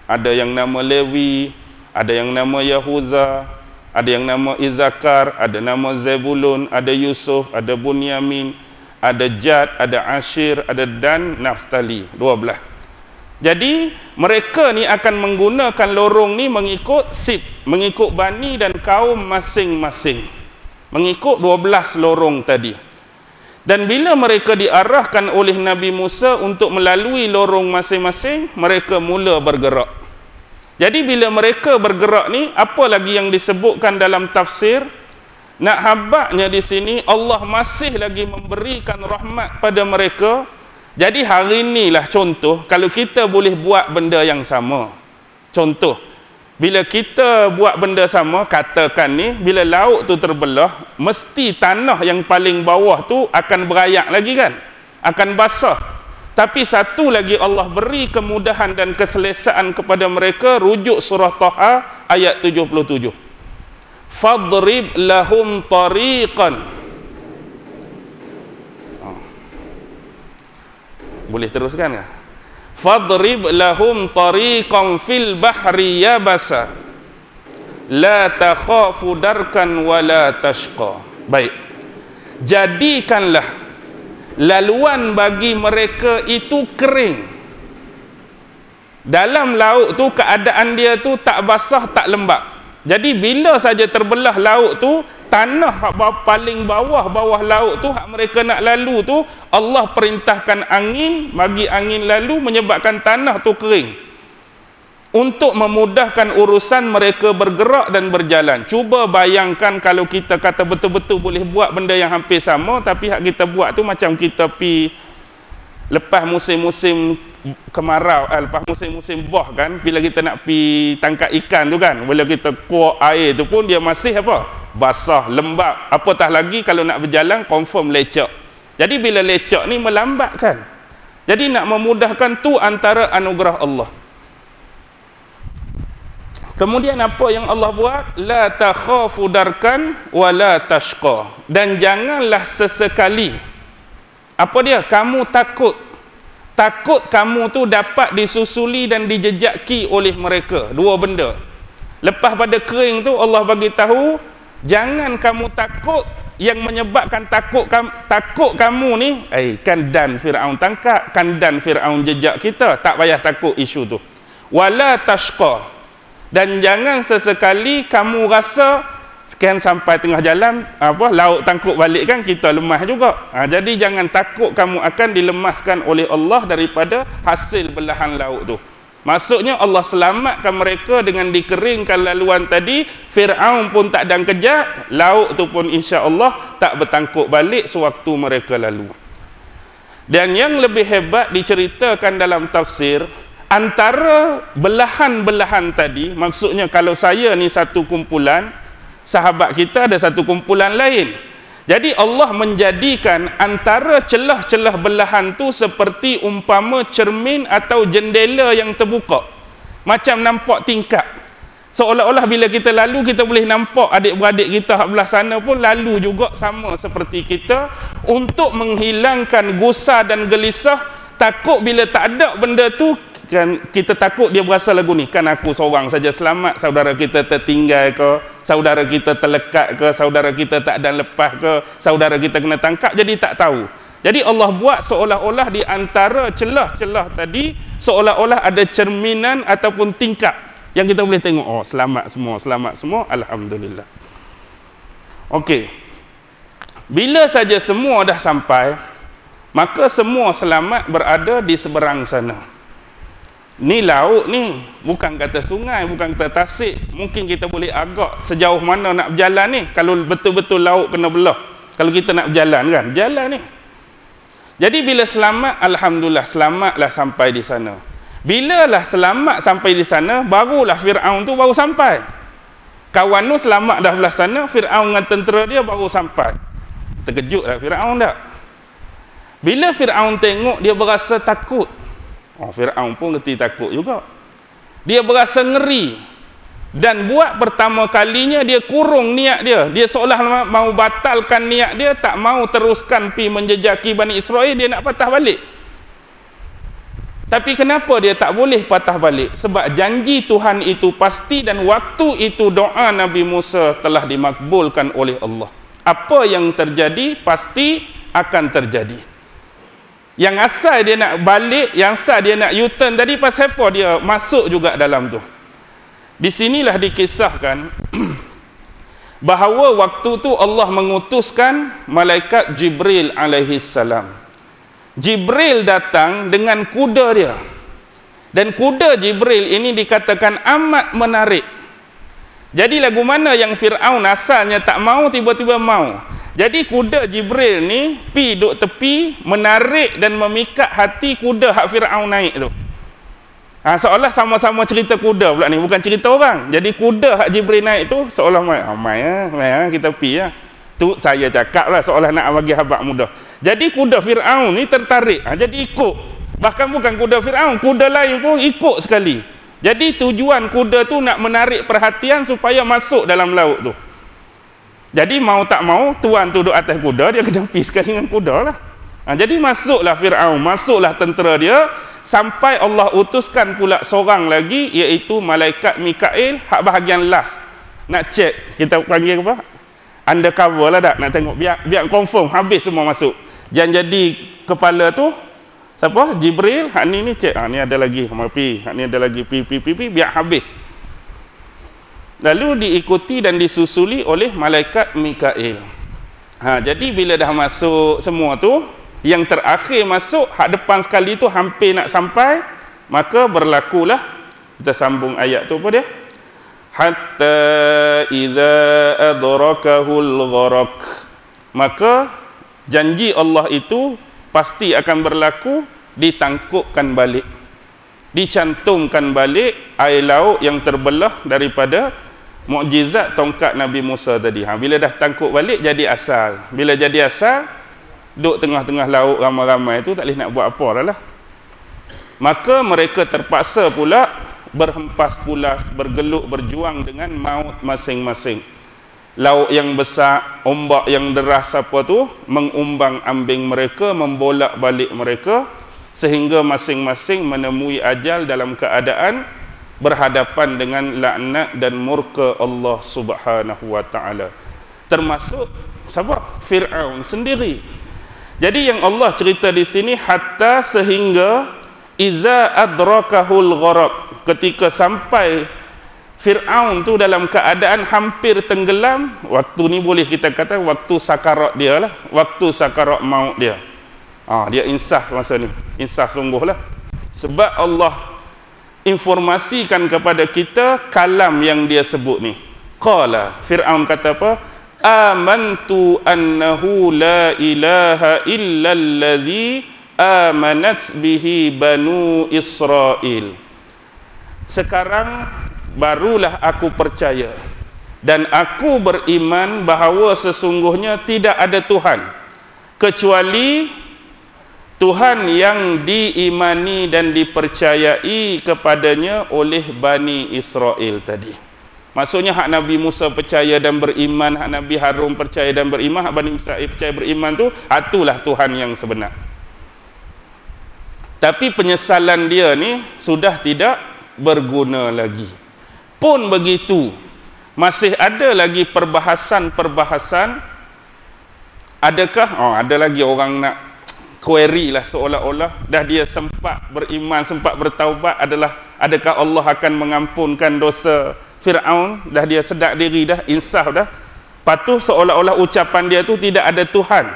Ada yang nama Lewi, ada yang nama Yahuza, ada yang nama Izakar, ada nama Zebulun, ada Yusuf, ada Bunyamin, ada Jad, ada Ashir, ada Dan, Naftali, 12. Jadi mereka ni akan menggunakan lorong ni mengikut sib, mengikut bani dan kaum masing-masing, mengikut 12 lorong tadi. Dan bila mereka diarahkan oleh Nabi Musa untuk melalui lorong masing-masing, mereka mula bergerak. Jadi bila mereka bergerak ni, apa lagi yang disebutkan dalam tafsir? Nak habaknya di sini, Allah masih lagi memberikan rahmat pada mereka. Jadi hari inilah contoh, kalau kita boleh buat benda yang sama. Contoh, bila kita buat benda sama, katakan ni, bila laut tu terbelah, mesti tanah yang paling bawah tu akan berayak lagi kan? Akan basah. Tapi satu lagi Allah beri kemudahan dan keselesaan kepada mereka, rujuk surah Taha ayat 77. Fadrib lahum tariqan. Boleh teruskan tak? Fadrib lahum tariqan fil bahri yabasa la takhafu darkan wa la tashqa. Baik. Jadikanlah laluan bagi mereka itu kering. Dalam laut tu keadaan dia tu tak basah, tak lembab. Jadi bila saja terbelah laut tu, tanah paling bawah laut tu, hak mereka nak lalu tu, Allah perintahkan angin, bagi angin lalu menyebabkan tanah tu kering. Untuk memudahkan urusan mereka bergerak dan berjalan. Cuba bayangkan kalau kita kata betul-betul boleh buat benda yang hampir sama, tapi hak kita buat tu macam kita pi lepas musim-musim kemarau, lepas musim-musim boh kan, bila kita nak pi tangkap ikan tu kan, bila kita kuak air tu pun dia masih apa? Basah, lembab. Apatah lagi kalau nak berjalan confirm lecak. Jadi bila lecak ni melambatkan. Jadi nak memudahkan tu antara anugerah Allah. Kemudian apa yang Allah buat? La takhafu darkan wa la tashqa. Dan janganlah sesekali, apa dia? Kamu takut. Takut kamu tu dapat disusuli dan dijejaki oleh mereka. Dua benda. Lepas pada kering tu Allah bagi tahu, jangan kamu takut yang menyebabkan takut kamu ni, kan Dan Firaun tangkap, kan Dan Firaun jejak kita, tak payah takut isu tu. Wala tashqa. Dan jangan sesekali kamu rasa kan sampai tengah jalan laut tangkuk balik kan, kita lemah juga. Jadi jangan takut kamu akan dilemaskan oleh Allah daripada hasil belahan laut tu. Maksudnya Allah selamatkan mereka dengan dikeringkan laluan tadi. Firaun pun tak ada kejar, laut tu pun insya-Allah tak bertangkuk balik sewaktu mereka lalu. Dan yang lebih hebat diceritakan dalam tafsir, antara belahan-belahan tadi, maksudnya kalau saya ni satu kumpulan, sahabat kita ada satu kumpulan lain. Jadi Allah menjadikan antara celah-celah belahan tu seperti umpama cermin atau jendela yang terbuka. Macam nampak tingkap. Seolah-olah bila kita lalu, kita boleh nampak adik-beradik kita belah sana pun lalu juga sama seperti kita, untuk menghilangkan gusar dan gelisah. Takut bila tak ada benda tu, kan kita takut dia berasa lagu ni, kan aku seorang saja selamat, saudara kita tertinggal ke, saudara kita terlekat ke, saudara kita tak ada lepas ke, saudara kita kena tangkap, jadi tak tahu. Jadi Allah buat seolah-olah di antara celah-celah tadi, seolah-olah ada cerminan ataupun tingkap yang kita boleh tengok, oh selamat semua, alhamdulillah. Okey. Bila saja semua dah sampai, maka semua selamat berada di seberang sana. Ni laut ni, bukan kata sungai, bukan kata tasik. Mungkin kita boleh agak sejauh mana nak berjalan ni, kalau betul-betul laut kena belah. Kalau kita nak berjalan kan, berjalan ni. Jadi bila selamat, alhamdulillah, selamatlah sampai di sana. Bilalah selamat sampai di sana, barulah Fir'aun tu baru sampai. Kawan tu selamat dah belah sana, Fir'aun dengan tentera dia baru sampai. Terkejutlah Fir'aun tak? Bila Fir'aun tengok, dia berasa takut. Oh, Fir'aun pun reti takut juga. Dia berasa ngeri. Dan buat pertama kalinya dia kurung niat dia. Dia seolah mau batalkan niat dia, tak mau teruskan pi menjejaki Bani Israel, dia nak patah balik. Tapi kenapa dia tak boleh patah balik? Sebab janji Tuhan itu pasti, dan waktu itu doa Nabi Musa telah dimakbulkan oleh Allah. Apa yang terjadi pasti akan terjadi. Yang asal dia nak balik, yang asal dia nak U-turn tadi, pasal apa dia masuk juga dalam tu? Di sinilah dikisahkan bahawa waktu tu Allah mengutuskan malaikat Jibril alaihi salam. Jibril datang dengan kuda dia. Dan kuda Jibril ini dikatakan amat menarik. Jadi lagu mana yang Fir'aun asalnya tak mau, tiba-tiba mau. Jadi kuda Jibril ni pi duk tepi, menarik dan memikat hati kuda hak Fir'aun naik tu. Seolah sama-sama cerita kuda pula ni, bukan cerita orang. Jadi kuda hak Jibril naik tu seolah mai kita pi lah. Tu saya cakap lah, seolah nak bagi habaq mudah. Jadi kuda Fir'aun ni tertarik, jadi ikut. Bahkan bukan kuda Fir'aun, kuda lain pun ikut sekali. Jadi tujuan kuda tu nak menarik perhatian supaya masuk dalam laut tu. Jadi mau tak mau, tuan tu duduk atas kuda, dia kena pergi sekali dengan kuda lah. Jadi masuklah Fir'aun, masuklah tentera dia, sampai Allah utuskan pula seorang lagi, iaitu malaikat Mikail, hak bahagian last. Nak cek, kita panggil apa? Undercover lah tak, nak tengok biar confirm habis semua masuk. Yang jadi kepala tu siapa? Jibril. Hak ni cek, ni ada lagi pi, hak ni ada lagi pi biar habis. Lalu diikuti dan disusuli oleh malaikat Mikail. Jadi bila dah masuk semua tu, yang terakhir masuk, hak depan sekali tu hampir nak sampai, maka berlakulah, kita sambung ayat tu apa dia? Hatta idza adrakahul gharaq, maka janji Allah itu pasti akan berlaku, ditangkupkan balik, dicantumkan balik air laut yang terbelah daripada mukjizat tongkat Nabi Musa tadi. Bila dah tangkup balik, jadi asal. Bila jadi asal, duduk tengah-tengah laut ramai-ramai itu, tak boleh nak buat apa lah. Maka mereka terpaksa pula berhempas pulas, bergeluk, berjuang dengan maut masing-masing. Laut yang besar, ombak yang deras apa tu, mengumbang ambing mereka, membolak balik mereka, sehingga masing-masing menemui ajal dalam keadaan berhadapan dengan laknat dan murka Allah Subhanahu wa taala. Termasuk siapa? Fir'aun sendiri. Jadi yang Allah cerita di sini, hatta sehingga iza adrakahul gharaq, ketika sampai Fir'aun tu dalam keadaan hampir tenggelam. Waktu ni boleh kita kata waktu sakarat dia lah, waktu sakarat maut dia. Dia insaf masa ni, insaf sungguh lah. Sebab Allah informasikan kepada kita kalam yang dia sebut ni. Qala, Fir'aun kata apa? Amantu annahu la ilaha illa allazi amanat bihi banu Israel. Sekarang barulah aku percaya dan aku beriman bahawa sesungguhnya tidak ada Tuhan kecuali Tuhan yang diimani dan dipercayai kepadanya oleh Bani Israel tadi. Maksudnya hak Nabi Musa percaya dan beriman, hak Nabi Harun percaya dan beriman, hak Bani Israel percaya beriman tu, itulah Tuhan yang sebenar. Tapi penyesalan dia ni sudah tidak berguna lagi. Pun begitu, masih ada lagi perbahasan. Adakah ada lagi orang nak query lah, seolah-olah dah dia sempat beriman, sempat bertaubat, adakah Allah akan mengampunkan dosa Fir'aun? Dah dia sedar diri dah, insaf dah. Patuh seolah-olah ucapan dia tu tidak ada Tuhan.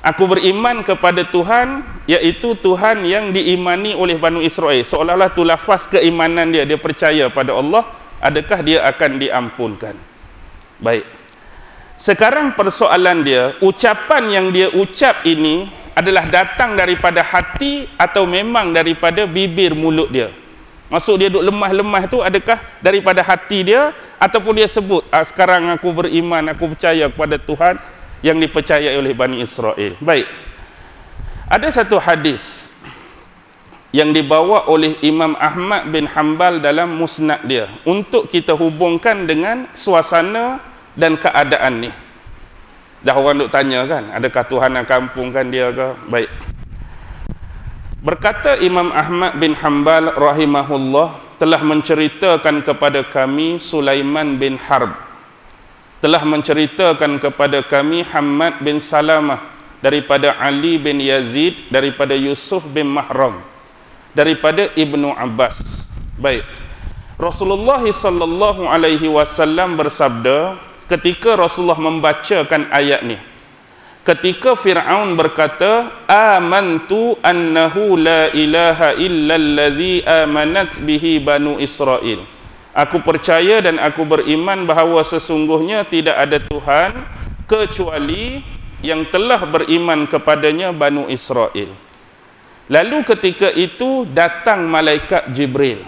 Aku beriman kepada Tuhan, iaitu Tuhan yang diimani oleh Bani Israel. Seolah-olah tu lafaz keimanan dia percaya pada Allah. Adakah dia akan diampunkan? Baik. Sekarang persoalan dia, ucapan yang dia ucap ini adalah datang daripada hati atau memang daripada bibir mulut dia? Maksud dia duk lemah-lemah tu, adakah daripada hati dia ataupun dia sebut, sekarang aku beriman, aku percaya kepada Tuhan yang dipercayai oleh Bani Israel. Baik. Ada satu hadis yang dibawa oleh Imam Ahmad bin Hanbal dalam musnad dia untuk kita hubungkan dengan suasana dan keadaan ni. Dah orang duk tanya kan, adakah Tuhan akan ampunkan dia ke? Baik. Berkata Imam Ahmad bin Hanbal rahimahullah, telah menceritakan kepada kami Sulaiman bin Harb, telah menceritakan kepada kami Hamad bin Salamah, daripada Ali bin Yazid, daripada Yusuf bin Mahram, daripada Ibnu Abbas. Baik. Rasulullah sallallahu alaihi wasallam bersabda ketika Rasulullah membacakan ayat ni, ketika Fir'aun berkata, amantu annahu la ilaha illallazi amanat bihi banu Israel, aku percaya dan aku beriman bahawa sesungguhnya tidak ada Tuhan kecuali yang telah beriman kepadanya Banu Israel. Lalu ketika itu datang malaikat Jibril.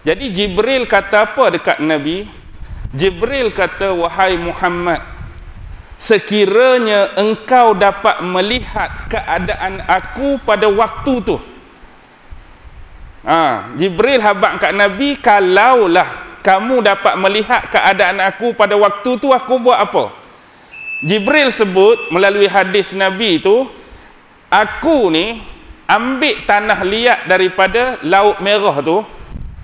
Jadi Jibril kata apa dekat Nabi? Jibril kata, wahai Muhammad, sekiranya engkau dapat melihat keadaan aku pada waktu tu. Jibril habaq kat Nabi, kalaulah kamu dapat melihat keadaan aku pada waktu tu, aku buat apa? Jibril sebut melalui hadis Nabi tu, aku ni ambil tanah liat daripada Laut Merah tu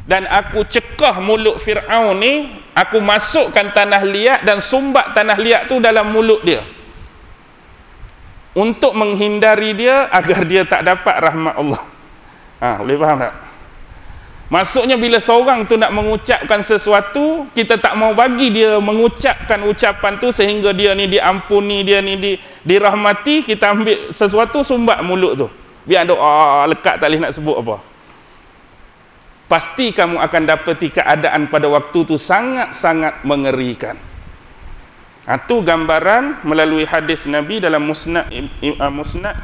dan aku cekah mulut Fir'aun ni, aku masukkan tanah liat dan sumbat tanah liat tu dalam mulut dia untuk menghindari dia agar dia tak dapat rahmat Allah. Boleh faham tak? Maksudnya bila seorang tu nak mengucapkan sesuatu, kita tak mau bagi dia mengucapkan ucapan tu sehingga dia ni diampuni, dia ni dirahmati, kita ambil sesuatu sumbat mulut tu. Biar doa lekat tak boleh nak sebut apa. Pasti kamu akan dapati keadaan pada waktu tu sangat-sangat mengerikan. Itu gambaran melalui hadis Nabi dalam musnad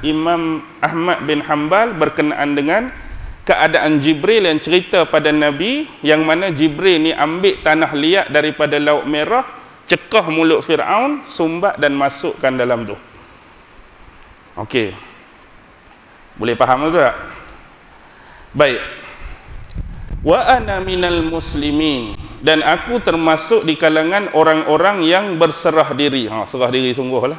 Imam Ahmad bin Hanbal berkenaan dengan keadaan Jibril yang cerita pada Nabi, yang mana Jibril ni ambil tanah liat daripada Laut Merah, cekah mulut Fir'aun, sumbat dan masukkan dalam tu. Okey. Boleh faham tu tak? Baik. Wa ana minal muslimin, dan aku termasuk di kalangan orang-orang yang berserah diri. Serah diri sungguhlah.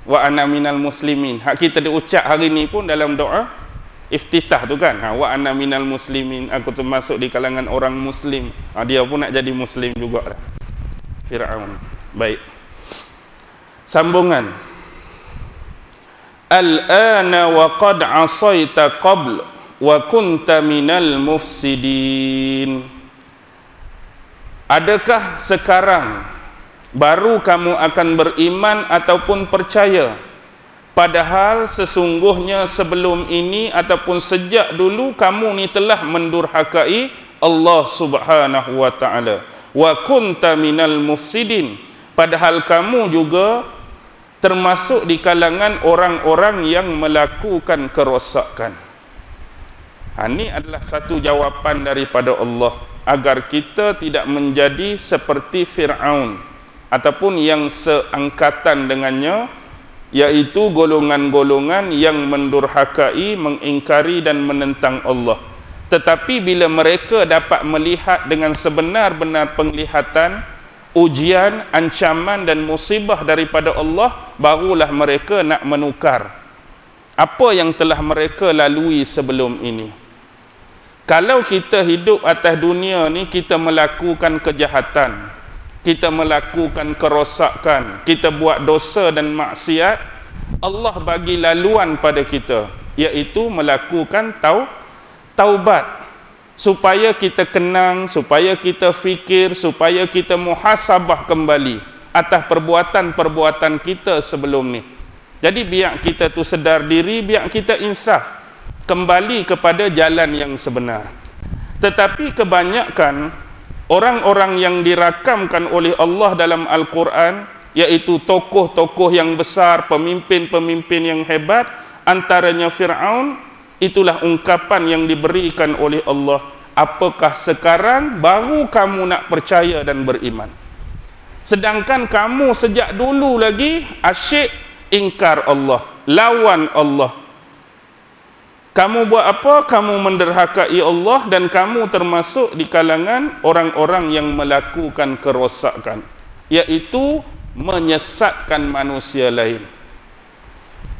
Wa ana minal muslimin. Hak kita diucap hari ni pun dalam doa iftitah tu kan, wa ana minal muslimin, aku termasuk di kalangan orang muslim. Dia pun nak jadi muslim juga dah, Fir'aun. Baik, sambungan. Al-ana wa qad asaita qabl wa kunta minal mufsidin. Adakah sekarang baru kamu akan beriman ataupun percaya, padahal sesungguhnya sebelum ini ataupun sejak dulu kamu ni telah mendurhakai Allah Subhanahu wa taala. Wa kunta minal mufsidin, padahal kamu juga termasuk di kalangan orang-orang yang melakukan kerosakan. Ini adalah satu jawapan daripada Allah agar kita tidak menjadi seperti Fir'aun ataupun yang seangkatan dengannya, yaitu golongan-golongan yang mendurhakai, mengingkari dan menentang Allah. Tetapi bila mereka dapat melihat dengan sebenar-benar penglihatan ujian, ancaman dan musibah daripada Allah, barulah mereka nak menukar apa yang telah mereka lalui sebelum ini. Kalau kita hidup atas dunia ni, kita melakukan kejahatan, kita melakukan kerosakan, kita buat dosa dan maksiat, Allah bagi laluan pada kita, iaitu melakukan taubat, supaya kita kenang, supaya kita fikir, supaya kita muhasabah kembali atas perbuatan-perbuatan kita sebelum ni. Jadi biar kita tu sedar diri, biar kita insaf kembali kepada jalan yang sebenar. Tetapi kebanyakan orang-orang yang dirakamkan oleh Allah dalam Al-Quran, iaitu tokoh-tokoh yang besar, pemimpin-pemimpin yang hebat, antaranya Fir'aun, itulah ungkapan yang diberikan oleh Allah. Apakah sekarang baru kamu nak percaya dan beriman? Sedangkan kamu sejak dulu lagi asyik ingkar Allah, lawan Allah. Kamu buat apa? Kamu menderhakai Allah dan kamu termasuk di kalangan orang-orang yang melakukan kerosakan, iaitu menyesatkan manusia lain.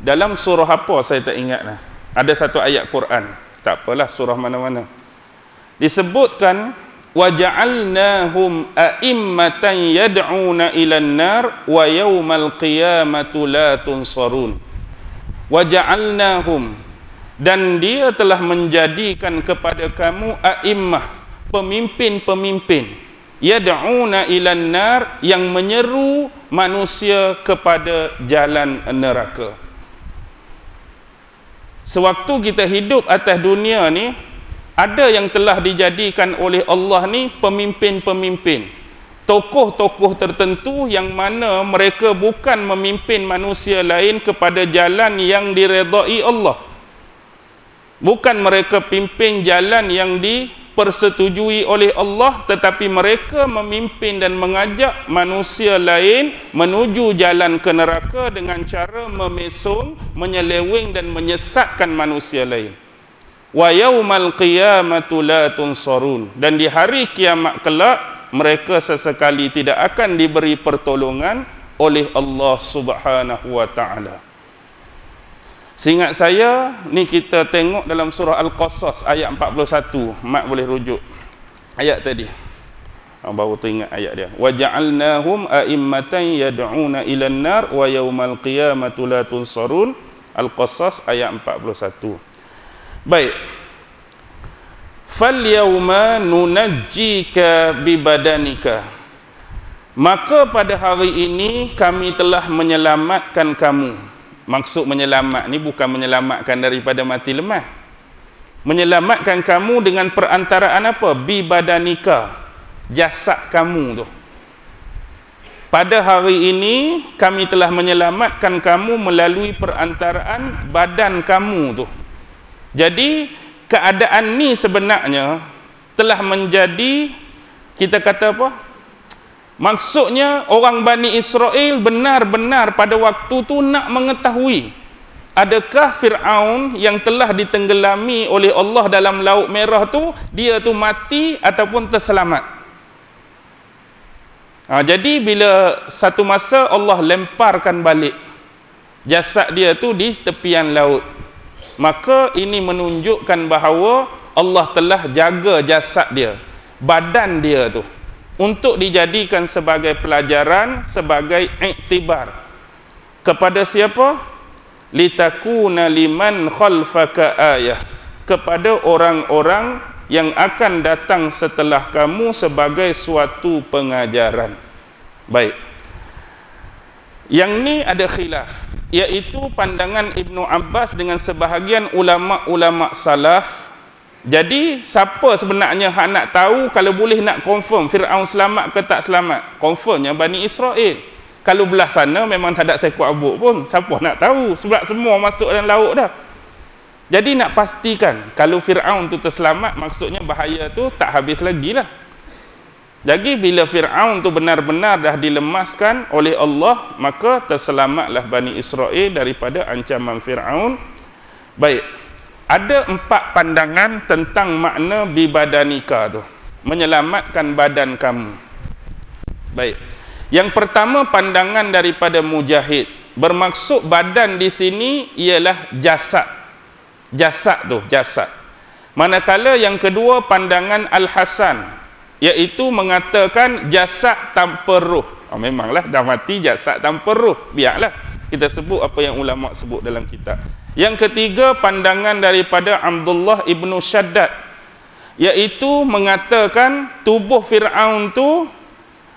Dalam surah apa saya tak ingat lah. Ada satu ayat Quran, tak apalah surah mana-mana, disebutkan waja'alnahum a'immatan yad'una ilan nar wa yawmal qiyamati la tunsarun. Waja'alnahum, dan dia telah menjadikan kepada kamu a'immah, pemimpin-pemimpin, yad'una ilan nar, yang menyeru manusia kepada jalan neraka. Sewaktu kita hidup atas dunia ni, ada yang telah dijadikan oleh Allah ni pemimpin-pemimpin, tokoh-tokoh tertentu yang mana mereka bukan memimpin manusia lain kepada jalan yang diredai Allah. Bukan mereka pimpin jalan yang dipersetujui oleh Allah, tetapi mereka memimpin dan mengajak manusia lain menuju jalan ke neraka dengan cara memesong, menyeleweng dan menyesatkan manusia lain. Wa yaumal qiyamati la tunsarun, dan di hari kiamat kelak mereka sesekali tidak akan diberi pertolongan oleh Allah Subhanahu wa taala. Seingat saya, ni kita tengok dalam surah Al-Qasas ayat 41. Mak boleh rujuk ayat tadi. Baru teringat ayat dia. Waja'alnahum a'immatan yad'una ilan nar wa yawmal qiyamati la tunsarun. Al-Qasas ayat 41. Baik. Fal yawma nunajjika bibadanika. Maka pada hari ini kami telah menyelamatkan kamu. Maksud menyelamat ni bukan menyelamatkan daripada mati lemah. Menyelamatkan kamu dengan perantaraan apa? Bi badanika, jasad kamu tu. Pada hari ini kami telah menyelamatkan kamu melalui perantaraan badan kamu tu. Jadi keadaan ni sebenarnya telah menjadi, kita kata apa? Maksudnya orang Bani Israel benar-benar pada waktu tu nak mengetahui adakah Fir'aun yang telah ditenggelami oleh Allah dalam Laut Merah tu, dia tu mati ataupun terselamat. Jadi bila satu masa Allah lemparkan balik jasad dia tu di tepian laut, maka ini menunjukkan bahawa Allah telah jaga jasad dia, badan dia tu, untuk dijadikan sebagai pelajaran, sebagai iktibar. Kepada siapa? Litakuna liman khalfaka ayah, kepada orang-orang yang akan datang setelah kamu sebagai suatu pengajaran. Baik. Yang ni ada khilaf, iaitu pandangan Ibnu Abbas dengan sebahagian ulama-ulama salaf. Jadi siapa sebenarnya hak nak tahu, kalau boleh nak confirm Fir'aun selamat ke tak selamat? Confirmnya Bani Israel. Kalau belah sana memang tak ada sekut abuk pun, siapa nak tahu, sebab semua masuk dalam laut dah. Jadi nak pastikan kalau Fir'aun tu terselamat, maksudnya bahaya tu tak habis lagi lah. Jadi bila Fir'aun tu benar-benar dah dilemaskan oleh Allah, maka terselamatlah Bani Israel daripada ancaman Fir'aun. Baik, ada 4 pandangan tentang makna bibadanika tu, menyelamatkan badan kamu. Baik, yang pertama pandangan daripada Mujahid, bermaksud badan di sini ialah jasad. Jasad tu, jasad. Manakala yang kedua pandangan Al-Hasan, iaitu mengatakan jasad tanpa ruh. Memanglah dah mati jasad tanpa ruh, biarlah kita sebut apa yang ulama sebut dalam kitab. Yang ketiga pandangan daripada Abdullah ibnu Shaddad, iaitu mengatakan tubuh Fir'aun tu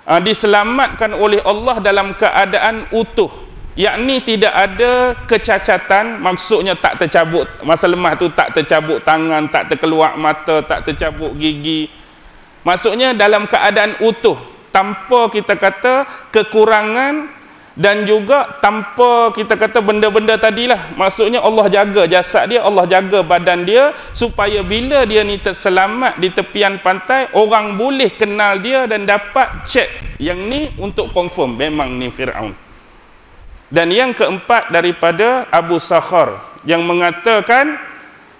diselamatkan oleh Allah dalam keadaan utuh, yakni tidak ada kecacatan, maksudnya tak tercabut, masa lemah tu tak tercabut tangan, tak terkeluar mata, tak tercabut gigi, maksudnya dalam keadaan utuh, tanpa kita kata kekurangan, dan juga tanpa kita kata benda-benda tadilah. Maksudnya Allah jaga jasad dia, Allah jaga badan dia, supaya bila dia ni terselamat di tepian pantai, orang boleh kenal dia dan dapat cek yang ni untuk confirm memang ni Fir'aun. Dan yang keempat daripada Abu Sakhar, yang mengatakan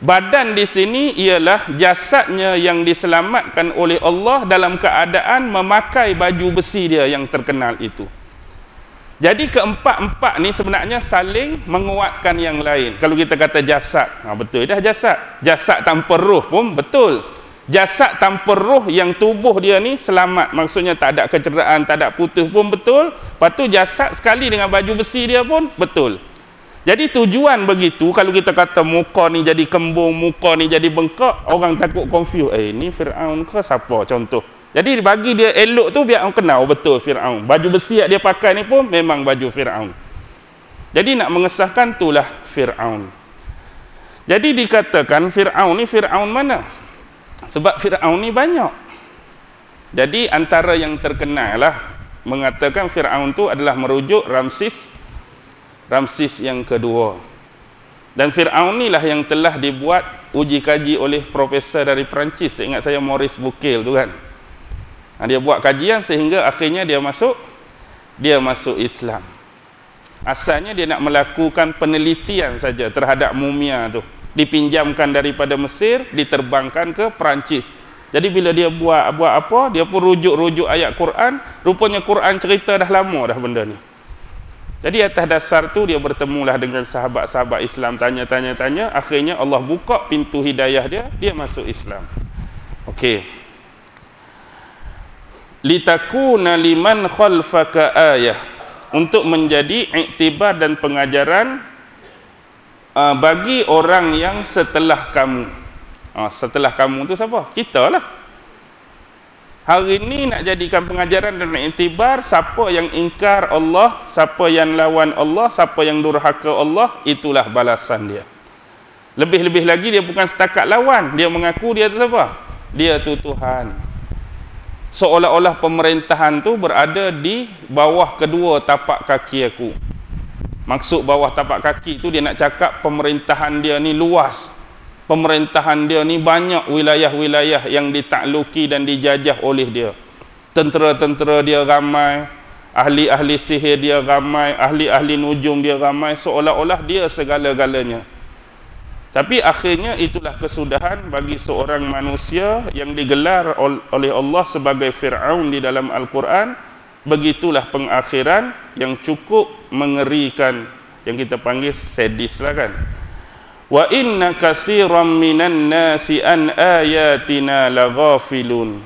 badan di sini ialah jasadnya yang diselamatkan oleh Allah dalam keadaan memakai baju besi dia yang terkenal itu. Jadi keempat-empat ni sebenarnya saling menguatkan yang lain. Kalau kita kata jasad, betul dah jasad. Jasad tanpa ruh pun betul. Jasad tanpa ruh yang tubuh dia ni selamat, maksudnya tak ada kecederaan, tak ada putus pun betul. Lepas tu jasad sekali dengan baju besi dia pun betul. Jadi tujuan begitu, kalau kita kata muka ni jadi kembung, muka ni jadi bengkak, orang takut confuse. Ni Fir'aun ke siapa contoh? Jadi bagi dia elok tu biar orang kenal betul Fir'aun. Baju besi yang dia pakai ni pun memang baju Fir'aun. Jadi nak mengesahkan itulah Fir'aun. Jadi dikatakan Fir'aun ni Fir'aun mana? Sebab Fir'aun ni banyak. Jadi antara yang terkenal lah mengatakan Fir'aun tu adalah merujuk Ramsis yang kedua. Dan Fir'aun ni lah yang telah dibuat uji kaji oleh profesor dari Perancis. Saya ingat saya Maurice Bucaille tu kan. Dia buat kajian sehingga akhirnya dia masuk Islam. Asalnya dia nak melakukan penelitian saja terhadap mumia tu, dipinjamkan daripada Mesir, diterbangkan ke Perancis. Jadi bila dia buat apa, dia pun rujuk ayat Quran. Rupanya Quran cerita dah lama dah benda ni. Jadi atas dasar tu dia bertemulah dengan sahabat-sahabat Islam, tanya, akhirnya Allah buka pintu hidayah dia masuk Islam. Okey. Litakuna liman khalfaka ayah, untuk menjadi iktibar dan pengajaran bagi orang yang setelah kamu. Setelah kamu tu siapa? Kita lah. Hari ini nak jadikan pengajaran dan iktibar, siapa yang ingkar Allah, siapa yang lawan Allah, siapa yang durhaka Allah, itulah balasan dia. Lebih-lebih lagi dia bukan setakat lawan, dia mengaku dia tu siapa? Dia tu Tuhan. Seolah-olah pemerintahan tu berada di bawah kedua tapak kaki aku. Maksud bawah tapak kaki tu dia nak cakap pemerintahan dia ni luas. Pemerintahan dia ni banyak wilayah-wilayah yang ditakluki dan dijajah oleh dia. Tentera-tentera dia ramai, ahli-ahli sihir dia ramai, ahli-ahli nujum dia ramai, seolah-olah dia segala-galanya. Tapi akhirnya itulah kesudahan bagi seorang manusia yang digelar oleh Allah sebagai Fir'aun di dalam Al-Quran. Begitulah pengakhiran yang cukup mengerikan, yang kita panggil sadis lah kan. Wa inna katsiran minan nasi an ayatina laghafilun.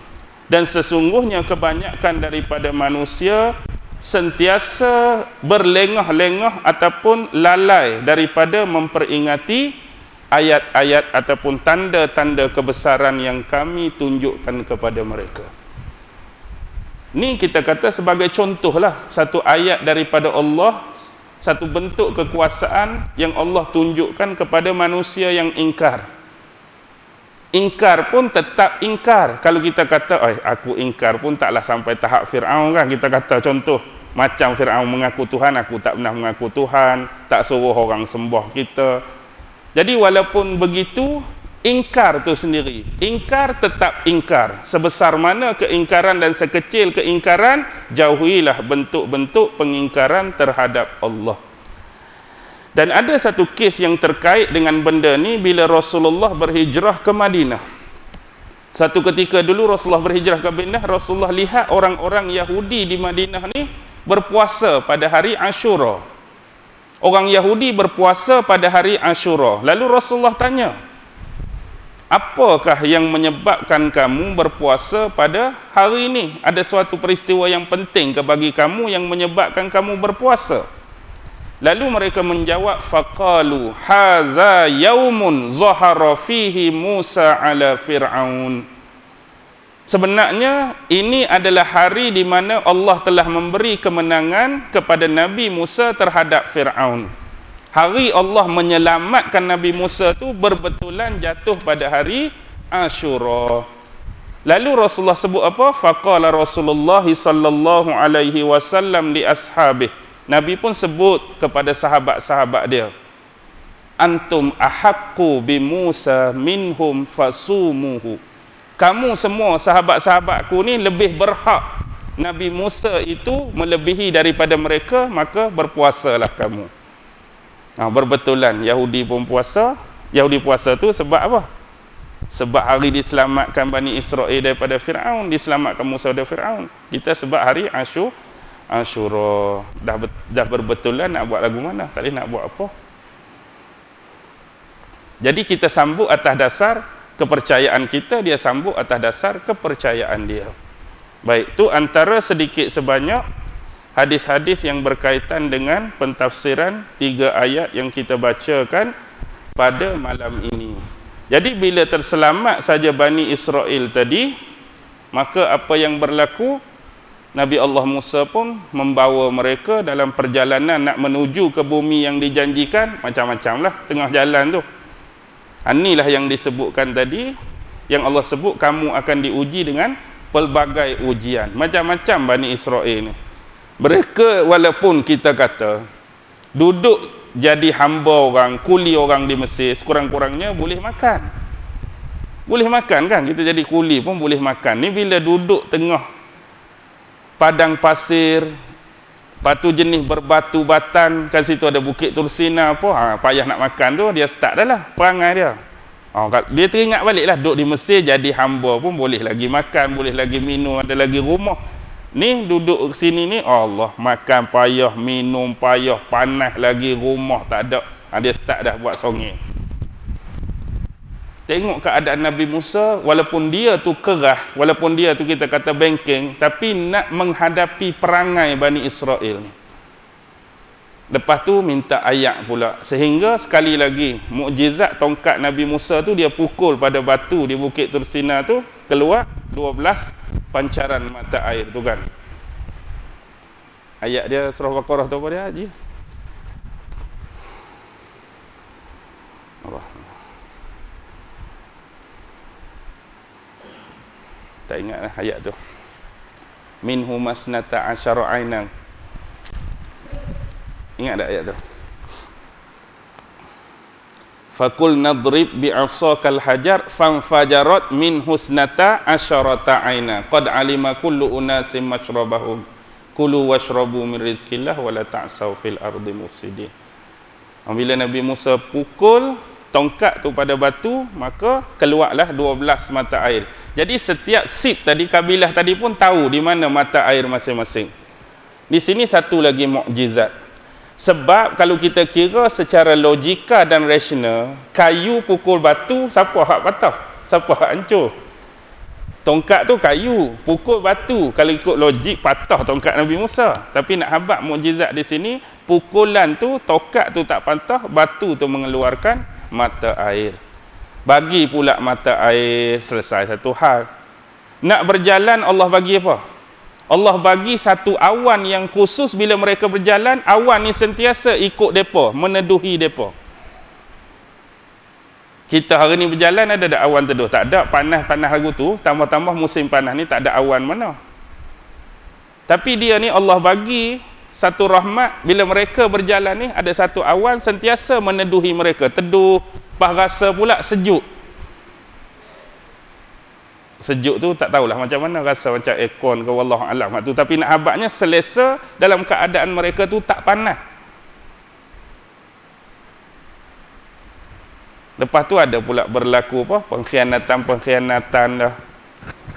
Dan sesungguhnya kebanyakan daripada manusia sentiasa berlengah-lengah ataupun lalai daripada memperingati ayat-ayat ataupun tanda-tanda kebesaran yang kami tunjukkan kepada mereka. Ni kita kata sebagai contohlah satu ayat daripada Allah, satu bentuk kekuasaan yang Allah tunjukkan kepada manusia yang ingkar. Ingkar pun tetap ingkar. Kalau kita kata, aku ingkar pun taklah sampai tahap Fir'aun kan, kita kata contoh. Macam Fir'aun mengaku Tuhan, aku tak pernah mengaku Tuhan, tak suruh orang sembah kita. Jadi walaupun begitu, ingkar tu sendiri, ingkar tetap ingkar. Sebesar mana keingkaran dan sekecil keingkaran, jauhilah bentuk-bentuk pengingkaran terhadap Allah. Dan ada satu kes yang terkait dengan benda ni bila Rasulullah berhijrah ke Madinah. Satu ketika dulu Rasulullah berhijrah ke Madinah, Rasulullah lihat orang-orang Yahudi di Madinah ni berpuasa pada hari Ashura. Orang Yahudi berpuasa pada hari Ashura. Lalu Rasulullah tanya, apakah yang menyebabkan kamu berpuasa pada hari ini? Ada suatu peristiwa yang penting ke bagi kamu yang menyebabkan kamu berpuasa? Lalu mereka menjawab, faqalu haza yaumun zahara fihi Musa ala Fir'aun. Sebenarnya ini adalah hari di mana Allah telah memberi kemenangan kepada Nabi Musa terhadap Fir'aun. Hari Allah menyelamatkan Nabi Musa tu berbetulan jatuh pada hari Ashura. Lalu Rasulullah sebut apa? Faqala Rasulullah sallallahu alaihi wasallam li ashabih. Nabi pun sebut kepada sahabat-sahabat dia, antum ahaqqu bi Musa minhum fasumuhu. Kamu semua sahabat-sahabatku ni lebih berhak Nabi Musa itu melebihi daripada mereka, maka berpuasalah kamu. Berbetulan Yahudi pun puasa. Yahudi puasa tu sebab apa? Sebab hari diselamatkan Bani Israel daripada Fir'aun, diselamatkan Musa daripada Fir'aun. Kita sebab hari Ashura. Dah berbetulan, nak buat lagu mana? Tak boleh nak buat apa. Jadi kita sambut atas dasar kepercayaan kita, dia sambut atas dasar kepercayaan dia. Baik, tu antara sedikit sebanyak hadis-hadis yang berkaitan dengan pentafsiran 3 ayat yang kita bacakan pada malam ini. Jadi bila terselamat saja Bani Israel tadi, maka apa yang berlaku? Nabi Allah Musa pun membawa mereka dalam perjalanan nak menuju ke bumi yang dijanjikan. Macam-macam lah tengah jalan tu. Inilah yang disebutkan tadi, yang Allah sebut kamu akan diuji dengan pelbagai ujian. Macam-macam Bani Israel ni. Mereka walaupun kita kata duduk jadi hamba orang, kuli orang di Mesir, sekurang-kurangnya boleh makan. Boleh makan kan? Kita jadi kuli pun boleh makan. Ni bila duduk tengah padang pasir, batu jenis berbatu batan, kan situ ada bukit Tursina apa, payah nak makan tu, dia start dah lah perangai dia. Dia teringat balik lah, duduk di Mesir jadi hamba pun boleh lagi makan, boleh lagi minum, ada lagi rumah. Ni duduk sini ni, Allah, makan payah, minum payah, panas lagi, rumah tak ada. Dia start dah buat songeng. Tengok keadaan Nabi Musa, walaupun dia tu kerah, walaupun dia tu kita kata bengkeng, tapi nak menghadapi perangai Bani Israel ni. Lepas tu minta ayat pula. Sehingga sekali lagi, mukjizat tongkat Nabi Musa tu dia pukul pada batu di Bukit Tursina tu, keluar 12 pancaran mata air tu kan. Ayat dia surah Baqarah tu apa dia, Haji? Allah. Tak ingat lah ayat tu. Minhu masnata asyara ainan. Ingat tak ayat tu? Fakul nadrib bi'asakal hajar fanfajarat min husnata asyarata aina. Qad alima kullu unasim mashrabahum. Kulu washrabu min rizqillah wala ta'saw fil ardi mufsidin. Bila Nabi Musa pukul tongkat tu pada batu, maka keluarlah 12 mata air. Jadi setiap sip tadi, kabilah tadi pun tahu di mana mata air masing-masing. Di sini satu lagi mukjizat. Sebab kalau kita kira secara logika dan rasional, kayu pukul batu, siapa hak patah? Siapa hak hancur? Tongkat tu kayu, pukul batu. Kalau ikut logik, patah tongkat Nabi Musa. Tapi nak habaq mukjizat di sini, pukulan tu, tongkat tu tak patah, batu tu mengeluarkan mata air. Bagi pula mata air, selesai satu hal. Nak berjalan, Allah bagi apa? Allah bagi satu awan yang khusus bila mereka berjalan. Awan ni sentiasa ikut mereka, meneduhi mereka. Kita hari ni berjalan, ada awan teduh? Tak ada. Panas-panas lagu tu, tambah-tambah musim panas ni tak ada awan mana. Tapi dia ni Allah bagi satu rahmat, bila mereka berjalan ni ada satu awan sentiasa meneduhi mereka, teduh, pas rasa pula sejuk. Sejuk tu tak tahulah macam mana, rasa macam aircon ke wallahu alam tu, tapi nak habaknya selesa dalam keadaan mereka tu tak panas. Lepas tu ada pula berlaku apa? Pengkhianatan dah.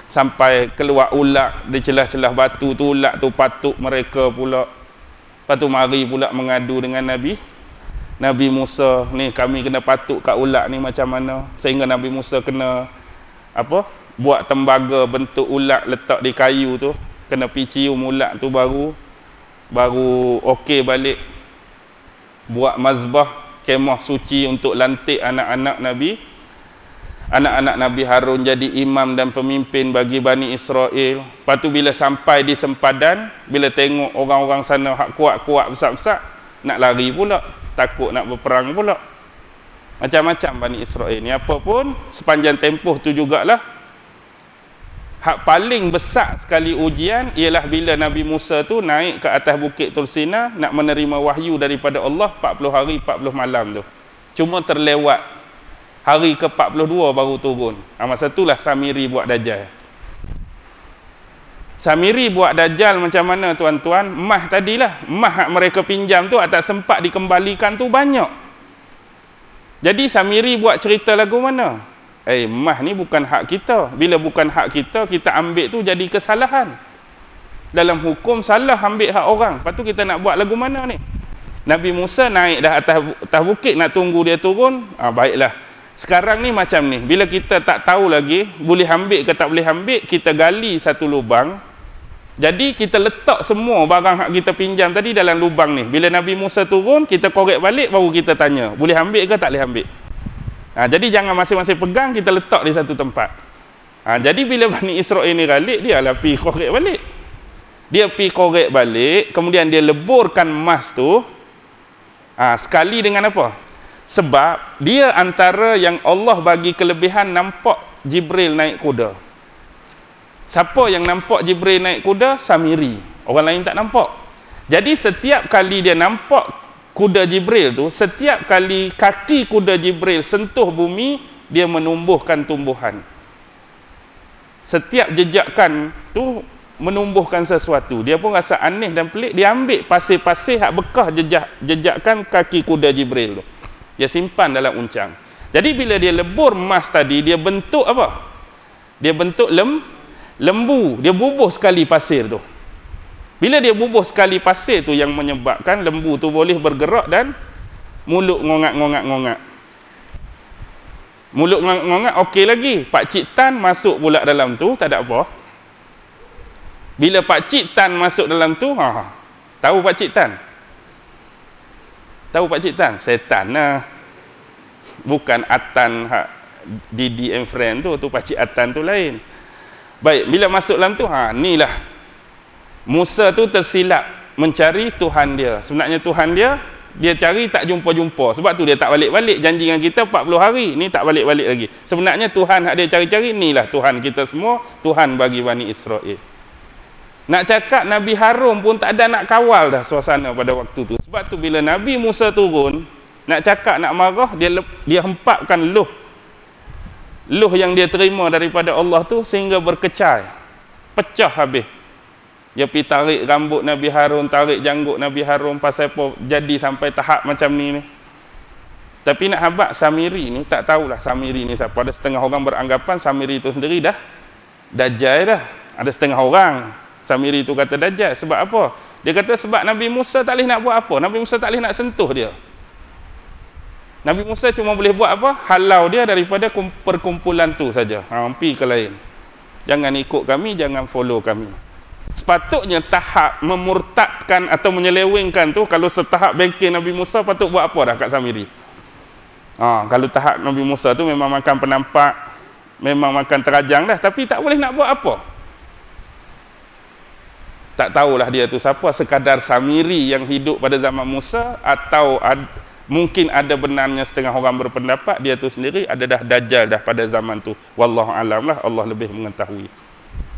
Sampai keluar ulat di celah-celah batu tu, ulat tu patuk mereka pula. Lepas tu mari pula mengadu dengan Nabi Musa, ni kami kena patuk kat ulat ni macam mana? Sehingga Nabi Musa kena apa? Buat tembaga bentuk ulat letak di kayu tu, kena pergi cium ulat tu baru okey balik. Buat mazbah kemah suci untuk lantik anak-anak Nabi Harun jadi imam dan pemimpin bagi Bani Israel. Lepas tu bila sampai di sempadan, bila tengok orang-orang sana hak kuat-kuat besar-besar, nak lari pula, takut nak berperang pula. Macam-macam Bani Israel ni. Apa pun sepanjang tempoh tu jugalah, hak paling besar sekali ujian ialah bila Nabi Musa tu naik ke atas bukit Tursina nak menerima wahyu daripada Allah 40 hari 40 malam tu. Cuma terlewat hari ke-42 baru turun. Masa itulah Samiri buat dajjal. Samiri buat dajjal macam mana tuan-tuan? Mah tadilah, mah hak mereka pinjam tu tak sempat dikembalikan tu banyak. Jadi Samiri buat cerita lagu mana? Mah ni bukan hak kita. Bila bukan hak kita, kita ambil tu jadi kesalahan. Dalam hukum salah ambil hak orang. Lepas tu kita nak buat lagu mana ni? Nabi Musa naik dah atas bukit nak tunggu dia turun. Baiklah. Sekarang ni macam ni. Bila kita tak tahu lagi boleh ambil ke tak boleh ambil, kita gali satu lubang. Jadi kita letak semua barang hak kita pinjam tadi dalam lubang ni. Bila Nabi Musa turun, kita korek balik baru kita tanya, boleh ambil ke tak boleh ambil. Jadi jangan masing-masing pegang, kita letak di satu tempat. Jadi bila Bani Israel ni balik, dia lah pergi korek balik. Dia pergi korek balik, kemudian dia leburkan emas tu. Sekali dengan apa? Sebab dia antara yang Allah bagi kelebihan nampak Jibril naik kuda. Siapa yang nampak Jibril naik kuda? Samiri. Orang lain tak nampak. Jadi setiap kali dia nampak kuda Jibril tu, setiap kali kaki kuda Jibril sentuh bumi, dia menumbuhkan tumbuhan. Setiap jejakan tu menumbuhkan sesuatu. Dia pun rasa aneh dan pelik, dia ambil pasir-pasir hak bekas jejakan kaki kuda Jibril tu. Dia simpan dalam uncang. Jadi bila dia lebur emas tadi, dia bentuk apa? Dia bentuk lembu. Dia bubuh sekali pasir tu. Bila dia bubuh sekali pasir tu yang menyebabkan lembu tu boleh bergerak dan mulut ngongak-ngongak. Mulut ngongak okey lagi. Pak Cik Tan masuk pula dalam tu, tak ada apa. Bila Pak Cik Tan masuk dalam tu, tahu Pak Cik Tan? Tahu Pak Cik Tan? Setan lah. Bukan Atan hak Didi and Friend tu Pak Cik Atan tu lain. Baik, bila masuk dalam tu, inilah Musa tu tersilap mencari Tuhan dia. Sebenarnya Tuhan dia cari tak jumpa-jumpa. Sebab tu dia tak balik-balik. Janji dengan kita 40 hari. Ni tak balik-balik lagi. Sebenarnya Tuhan hak dia cari-cari, inilah Tuhan kita semua. Tuhan bagi Bani Israel. Nak cakap Nabi Harun pun tak ada nak kawal dah suasana pada waktu tu. Sebab tu bila Nabi Musa turun, nak cakap nak marah, dia hempapkan luh yang dia terima daripada Allah tu sehingga berkecai. Pecah habis. Dia pergi tarik rambut Nabi Harun, tarik janggut Nabi Harun, pasal apa jadi sampai tahap macam ni. Tapi nak habaq Samiri ni, tak tahulah Samiri ni siapa. Ada setengah orang beranggapan Samiri itu sendiri dah dajjal dah. Ada setengah orang Samiri itu kata dajjal. Sebab apa? Dia kata sebab Nabi Musa tak boleh nak buat apa. Nabi Musa tak boleh nak sentuh dia. Nabi Musa cuma boleh buat apa? Halau dia daripada perkumpulan tu saja. Pergi ke lain. Jangan ikut kami, jangan follow kami. Sepatutnya tahap memurtadkan atau menyelewengkan tu, kalau setahap bengkel Nabi Musa, patut buat apa dah kat Samiri? Kalau tahap Nabi Musa tu memang makan penampak, memang makan terajang dah, tapi tak boleh nak buat apa. Tak tahulah dia tu siapa, sekadar Samiri yang hidup pada zaman Musa, atau mungkin ada benarnya setengah orang berpendapat dia tu sendiri ada dah dajjal dah pada zaman tu. Wallahu alam lah, Allah lebih mengetahui.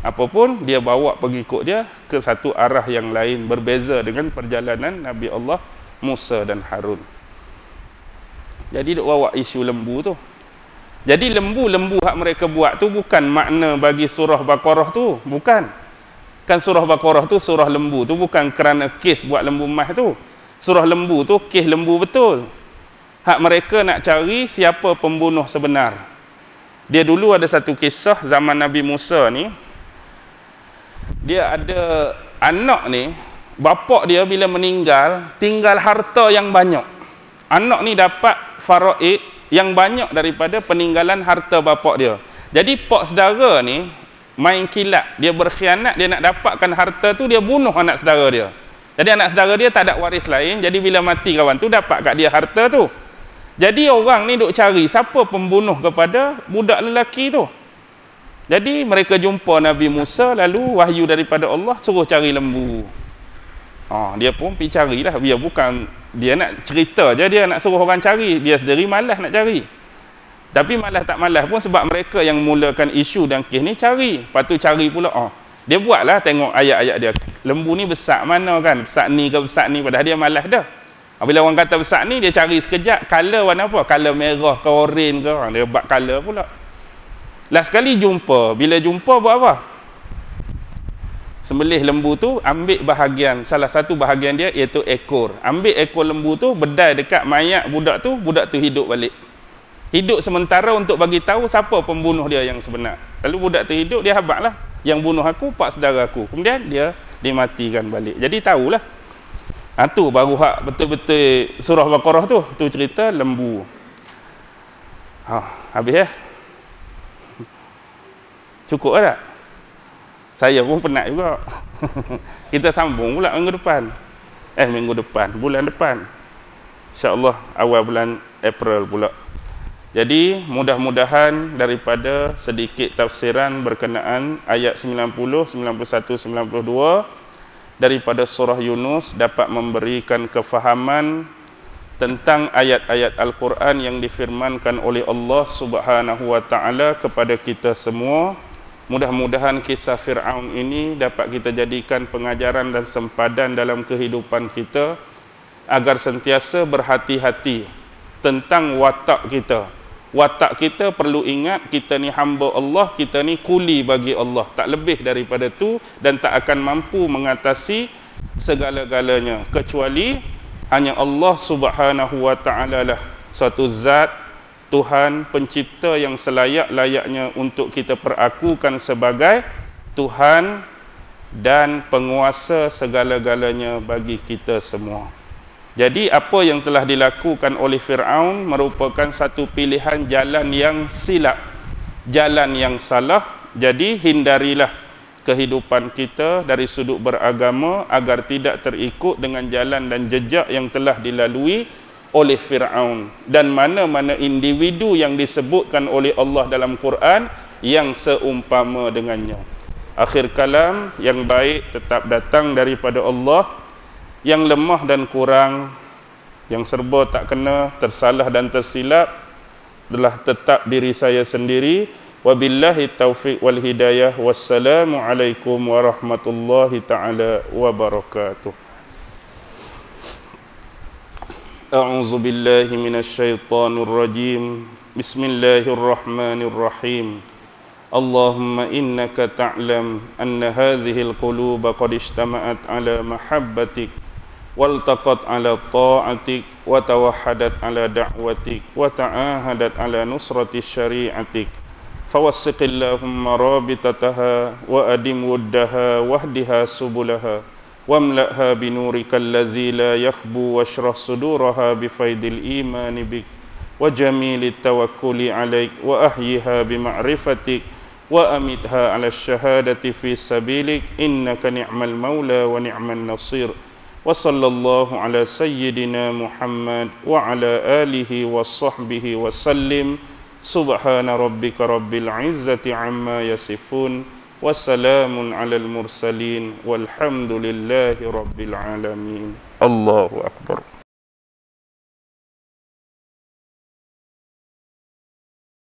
Apapun dia bawa pengikut dia ke satu arah yang lain, berbeza dengan perjalanan Nabi Allah Musa dan Harun. Jadi duk bawa isu lembu tu. Jadi lembu-lembu hak mereka buat tu bukan makna bagi surah Baqarah tu, bukan. Kan surah Baqarah tu surah lembu tu bukan kerana kes buat lembu emas tu. Surah lembu tu kes lembu betul. Hak mereka nak cari siapa pembunuh sebenar. Dia dulu ada satu kisah zaman Nabi Musa ni. Dia ada anak ni, bapak dia bila meninggal tinggal harta yang banyak. Anak ni dapat faraid yang banyak daripada peninggalan harta bapak dia. Jadi pak saudara ni main kilat, dia berkhianat, dia nak dapatkan harta tu, dia bunuh anak saudara dia. Jadi anak saudara dia tak ada waris lain, jadi bila mati kawan tu dapat kat dia harta tu. Jadi orang ni duk cari siapa pembunuh kepada budak lelaki tu. Jadi mereka jumpa Nabi Musa, lalu wahyu daripada Allah suruh cari lembu. Dia pun pergi carilah. Dia bukan dia nak cerita je, dia nak suruh orang cari, dia sendiri malas nak cari. Tapi malas tak malas pun sebab mereka yang mulakan isu dan kes ni cari. Lepas tu cari pula, dia buatlah tengok ayat-ayat dia. Lembu ni besar mana kan? Besar ni ke besar ni, padahal dia malas dah. Bila orang kata besar ni, dia cari sekejap, color warna apa? Color merah ke orange ke? Dia buat color pula. Last sekali jumpa, bila jumpa buat apa? Sembelih lembu tu, ambil bahagian, salah satu bahagian dia iaitu ekor. Ambil ekor lembu tu, bedai dekat mayat budak tu hidup balik. Hidup sementara untuk bagi tahu siapa pembunuh dia yang sebenar. Lalu budak tu hidup, dia habaklah, yang bunuh aku pak saudara aku. Kemudian dia dimatikan balik. Jadi tahulah. Tu baru hak betul-betul surah Baqarah tu cerita lembu. Habis ya? Cukup tak? Saya pun penat juga. Kita sambung pula minggu depan, bulan depan. InsyaAllah awal bulan April pula. Jadi mudah-mudahan daripada sedikit tafsiran berkenaan ayat 90, 91, 92 daripada surah Yunus dapat memberikan kefahaman tentang ayat-ayat Al-Quran yang difirmankan oleh Allah Subhanahu wa taala kepada kita semua. Mudah-mudahan kisah Fir'aun ini dapat kita jadikan pengajaran dan sempadan dalam kehidupan kita agar sentiasa berhati-hati tentang watak kita. Watak kita perlu ingat, kita ni hamba Allah, kita ni kuli bagi Allah, tak lebih daripada tu, dan tak akan mampu mengatasi segala-galanya kecuali hanya Allah Subhanahu wa taala lah satu zat Tuhan pencipta yang selayak-layaknya untuk kita perakukan sebagai Tuhan dan penguasa segala-galanya bagi kita semua. Jadi apa yang telah dilakukan oleh Fir'aun merupakan satu pilihan jalan yang silap, jalan yang salah. Jadi hindarilah kehidupan kita dari sudut beragama agar tidak terikut dengan jalan dan jejak yang telah dilalui oleh Fir'aun dan mana-mana individu yang disebutkan oleh Allah dalam Quran yang seumpama dengannya. Akhir kalam, yang baik tetap datang daripada Allah, yang lemah dan kurang, yang serba tak kena, tersalah dan tersilap telah tetap diri saya sendiri. Wabillahi taufiq wal hidayah. Wassalamualaikum warahmatullahi taala wabarakatuh. A'udzu billahi minasy syaithanir rajim. Bismillahirrahmanirrahim. Allahumma innaka ta'lam anna hadhihi al-quluba qad ijtama'at ala mahabbatik waltaqat ala ta'atik wa tawahhadat ala da'watik wa ta'ahadat ala nusrati syari'atik fawassiqillahumma rabitataha wa adim wuddaha wahdiha subulaha wamla'ha binurikal ladzi la yakhbu washrah suduraha bifaidil imani bik wa jamilit tawakkuli alaik wa ahyiha bima'rifatik wa amitha ala syahadati fi sabilik innaka ni'mal maula wa ni'man nasir. Wa sallallahu ala sayyidina Muhammad wa ala alihi wa sahbihi wa sallim. Subhana rabbika rabbil izzati amma yasifun wa salamun alal mursalin walhamdulillahi rabbil alamin. Allahu akbar.